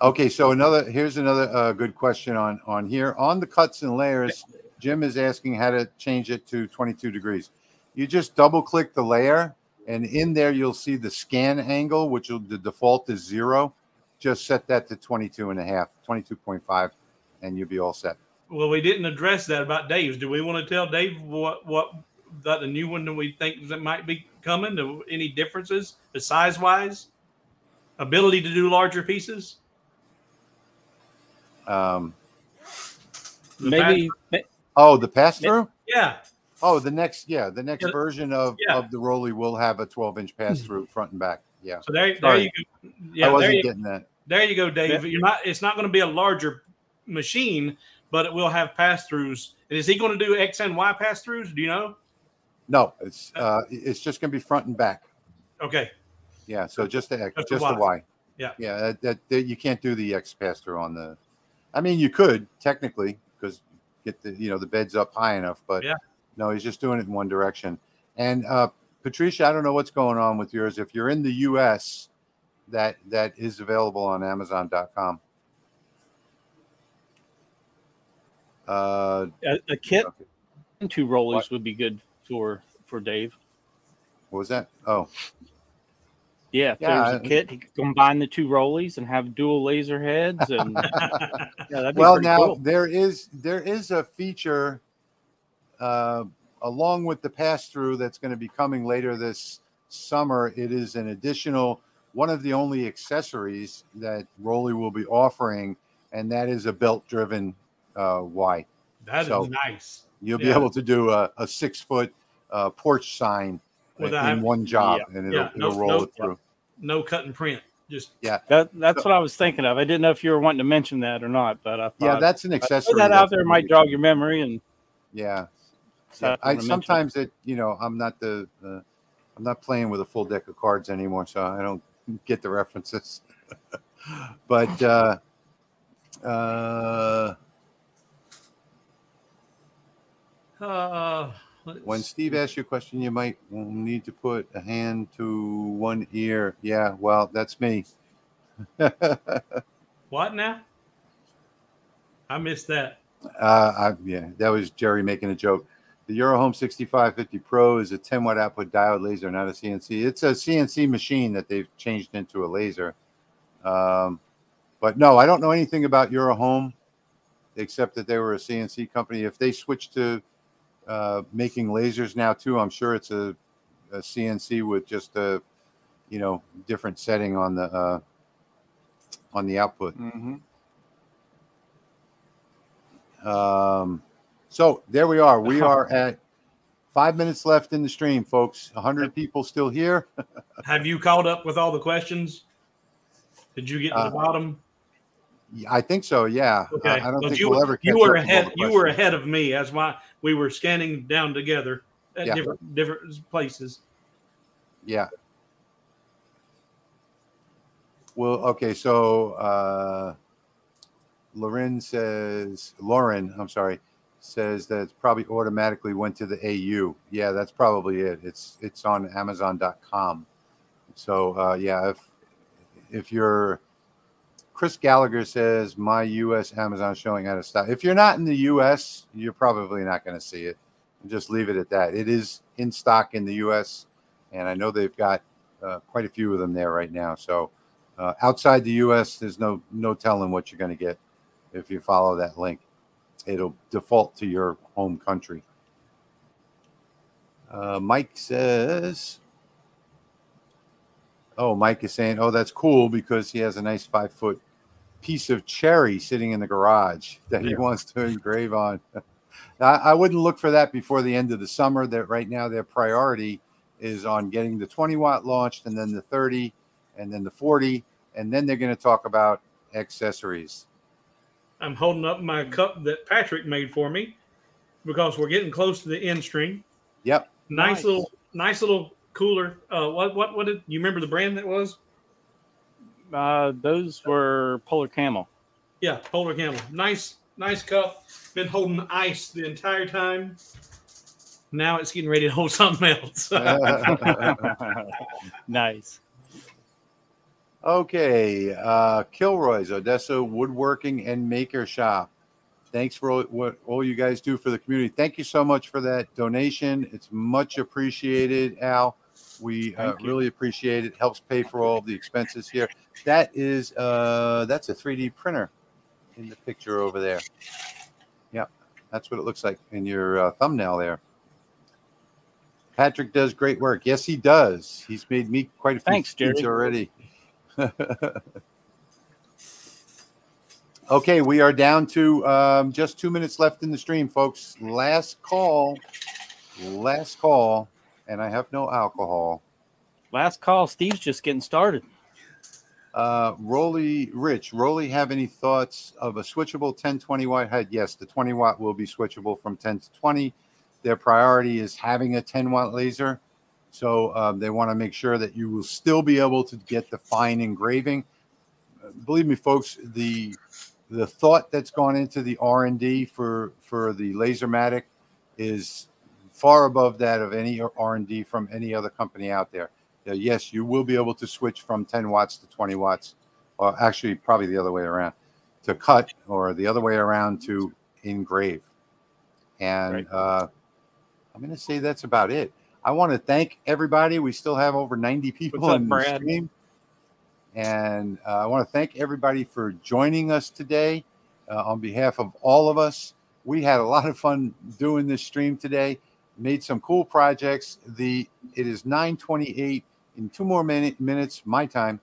Okay, so here's another good question on here. On the cuts and layers, Jim is asking how to change it to 22 degrees. You just double click the layer, and in there you'll see the scan angle, which the default is 0. Just set that to 22.5, 22.5, and you'll be all set. Well, we didn't address that about Dave's. Do we want to tell Dave what the new one that we think that might be coming? Any differences, size-wise, ability to do larger pieces? Maybe. The pass-through? Yeah. Oh, the next version of the Rolly will have a 12-inch pass-through front and back. Yeah. So there you go. Yeah, I wasn't getting that. There you go, Dave. It's not going to be a larger machine, but it will have pass-throughs. And is he going to do X and Y pass-throughs? Do you know? No, it's just going to be front and back. Okay. Yeah, so just the X, just the Y. Yeah. Yeah, that you can't do the X pass-through on the. I mean, you could technically because get the beds up high enough, but no, he's just doing it in one direction. And Patricia, I don't know what's going on with yours. If you're in the U.S., that is available on Amazon.com. A kit and 2 Rollies would be good for Dave. What was that? Oh, yeah. If there's a kit, he could combine the 2 Rollies and have dual laser heads. And that'd be well, now cool. there is a feature along with the pass-through that's going to be coming later this summer. It is an additional one of the only accessories that Rolly will be offering, and that is a belt-driven Y. That is nice. You'll be able to do a 6-foot porch sign in one job, and it'll roll it through. No cut and print. Just that's what I was thinking of. I didn't know if you were wanting to mention that or not, but I thought that's an accessory. Put that out there might jog your memory, and I sometimes I'm not playing with a full deck of cards anymore, so I don't get the references. But when Steve asks you a question, you might need to put a hand to one ear. Yeah, well, that's me. What now? I missed that. Yeah, that was Jerry making a joke. The Eurohome 6550 Pro is a 10 watt output diode laser, not a CNC. It's a CNC machine that they've changed into a laser. But no, I don't know anything about Eurohome except that they were a CNC company. If they switch to making lasers now too, I'm sure it's a CNC with just a different setting on the output. Mm-hmm. So there we are. We are at 5 minutes left in the stream, folks. 100 people still here. Have you caught up with all the questions? Did you get to the bottom? I think so. Yeah. Okay. I don't think you, we'll ever catch you were up with all ahead. the You were ahead of me as we were scanning down together at different places. Yeah. Well, okay. So Lauren, I'm sorry, says that it's probably automatically went to the AU. Yeah, that's probably it. It's on Amazon.com. So yeah, if you're Chris Gallagher says my U.S. Amazon showing out of stock. If you're not in the U.S., you're probably not going to see it. Just leave it at that. It is in stock in the U.S. and I know they've got quite a few of them there right now. So outside the U.S., there's no telling what you're going to get if you follow that link. It'll default to your home country. Mike says, Mike is saying, that's cool because he has a nice 5-foot piece of cherry sitting in the garage that he wants to engrave on. I wouldn't look for that before the end of the summer. That right now their priority is on getting the 20 watt launched, and then the 30, and then the 40, and then they're going to talk about accessories. I'm holding up my cup that Patrick made for me because we're getting close to the end stream. Yep. Nice little cooler. What did you remember the brand that was? Those were Polar Camel. Yeah, Polar Camel. Nice cup. Been holding ice the entire time. Now it's getting ready to hold something else. Nice. Okay. Kilroy's Odessa Woodworking and Maker Shop. Thanks for what all you guys do for the community. Thank you so much for that donation. It's much appreciated, Al. We really appreciate it. Helps pay for all the expenses here. That is that's a 3D printer in the picture over there. Yeah, that's what it looks like in your thumbnail there. Patrick does great work. Yes, he does. He's made me quite a few feeds already. Okay, we are down to just 2 minutes left in the stream, folks. Last call, and I have no alcohol. Last call. Steve's just getting started. Rolly, have any thoughts of a switchable 10-20 watt head? Yes, the 20 watt will be switchable from 10 to 20. Their priority is having a 10 watt laser. So they want to make sure that you will still be able to get the fine engraving. Believe me, folks, the thought that's gone into the R&D for the LaserMATIC is far above that of any R&D from any other company out there. Yes, you will be able to switch from 10 watts to 20 watts, or actually probably the other way around, to cut, or the other way around to engrave. And I'm going to say that's about it. I want to thank everybody. We still have over 90 people in the stream. And I want to thank everybody for joining us today. On behalf of all of us, we had a lot of fun doing this stream today. Made some cool projects. It is 9:28. In 2 more minutes, my time.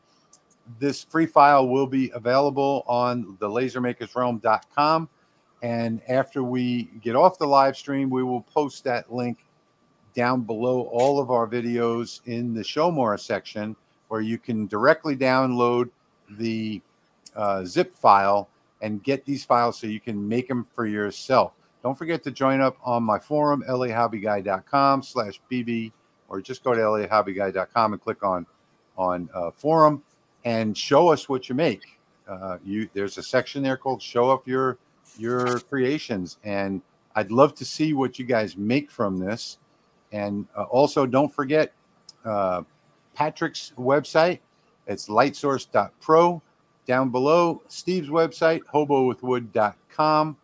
This free file will be available on the lasermakersrealm.com. And after we get off the live stream, we will post that link down below all of our videos in the Show More section, where you can directly download the zip file and get these files so you can make them for yourself. Don't forget to join up on my forum, lahobbyguy.com/bb, or just go to lahobbyguy.com and click on forum and show us what you make. There's a section there called Show Up Your Creations, and I'd love to see what you guys make from this. And also, don't forget Patrick's website. It's lightsource.pro. Down below, Steve's website, hobowithwood.com.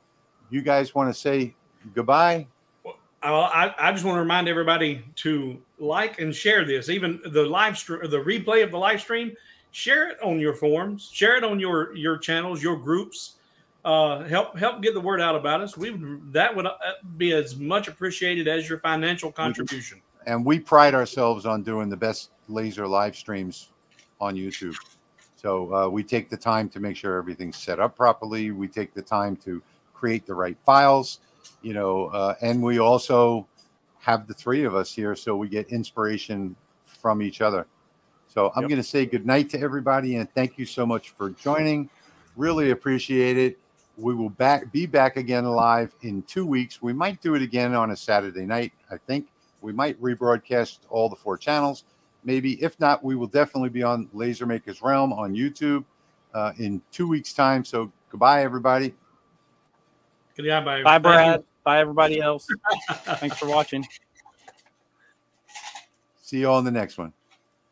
you guys want to say goodbye? I just want to remind everybody to like and share this. Even the live stream, the replay of the live stream, share it on your forums, share it on your channels, your groups. Help get the word out about us. That would be as much appreciated as your financial contribution. And we pride ourselves on doing the best laser live streams on YouTube. So we take the time to make sure everything's set up properly. We take the time to create the right files. You know, and we also have the three of us here, so we get inspiration from each other. So I'm going to say good night to everybody, and thank you so much for joining. Really appreciate it. We will be back again live in 2 weeks. We might do it again on a Saturday night. I think we might rebroadcast all the 4 channels. Maybe if not, we will definitely be on Laser Maker's Realm on YouTube in 2 weeks' time. So goodbye, everybody. Goodbye, bye, Brad. Bye, everybody else. Thanks for watching. See you all in the next one.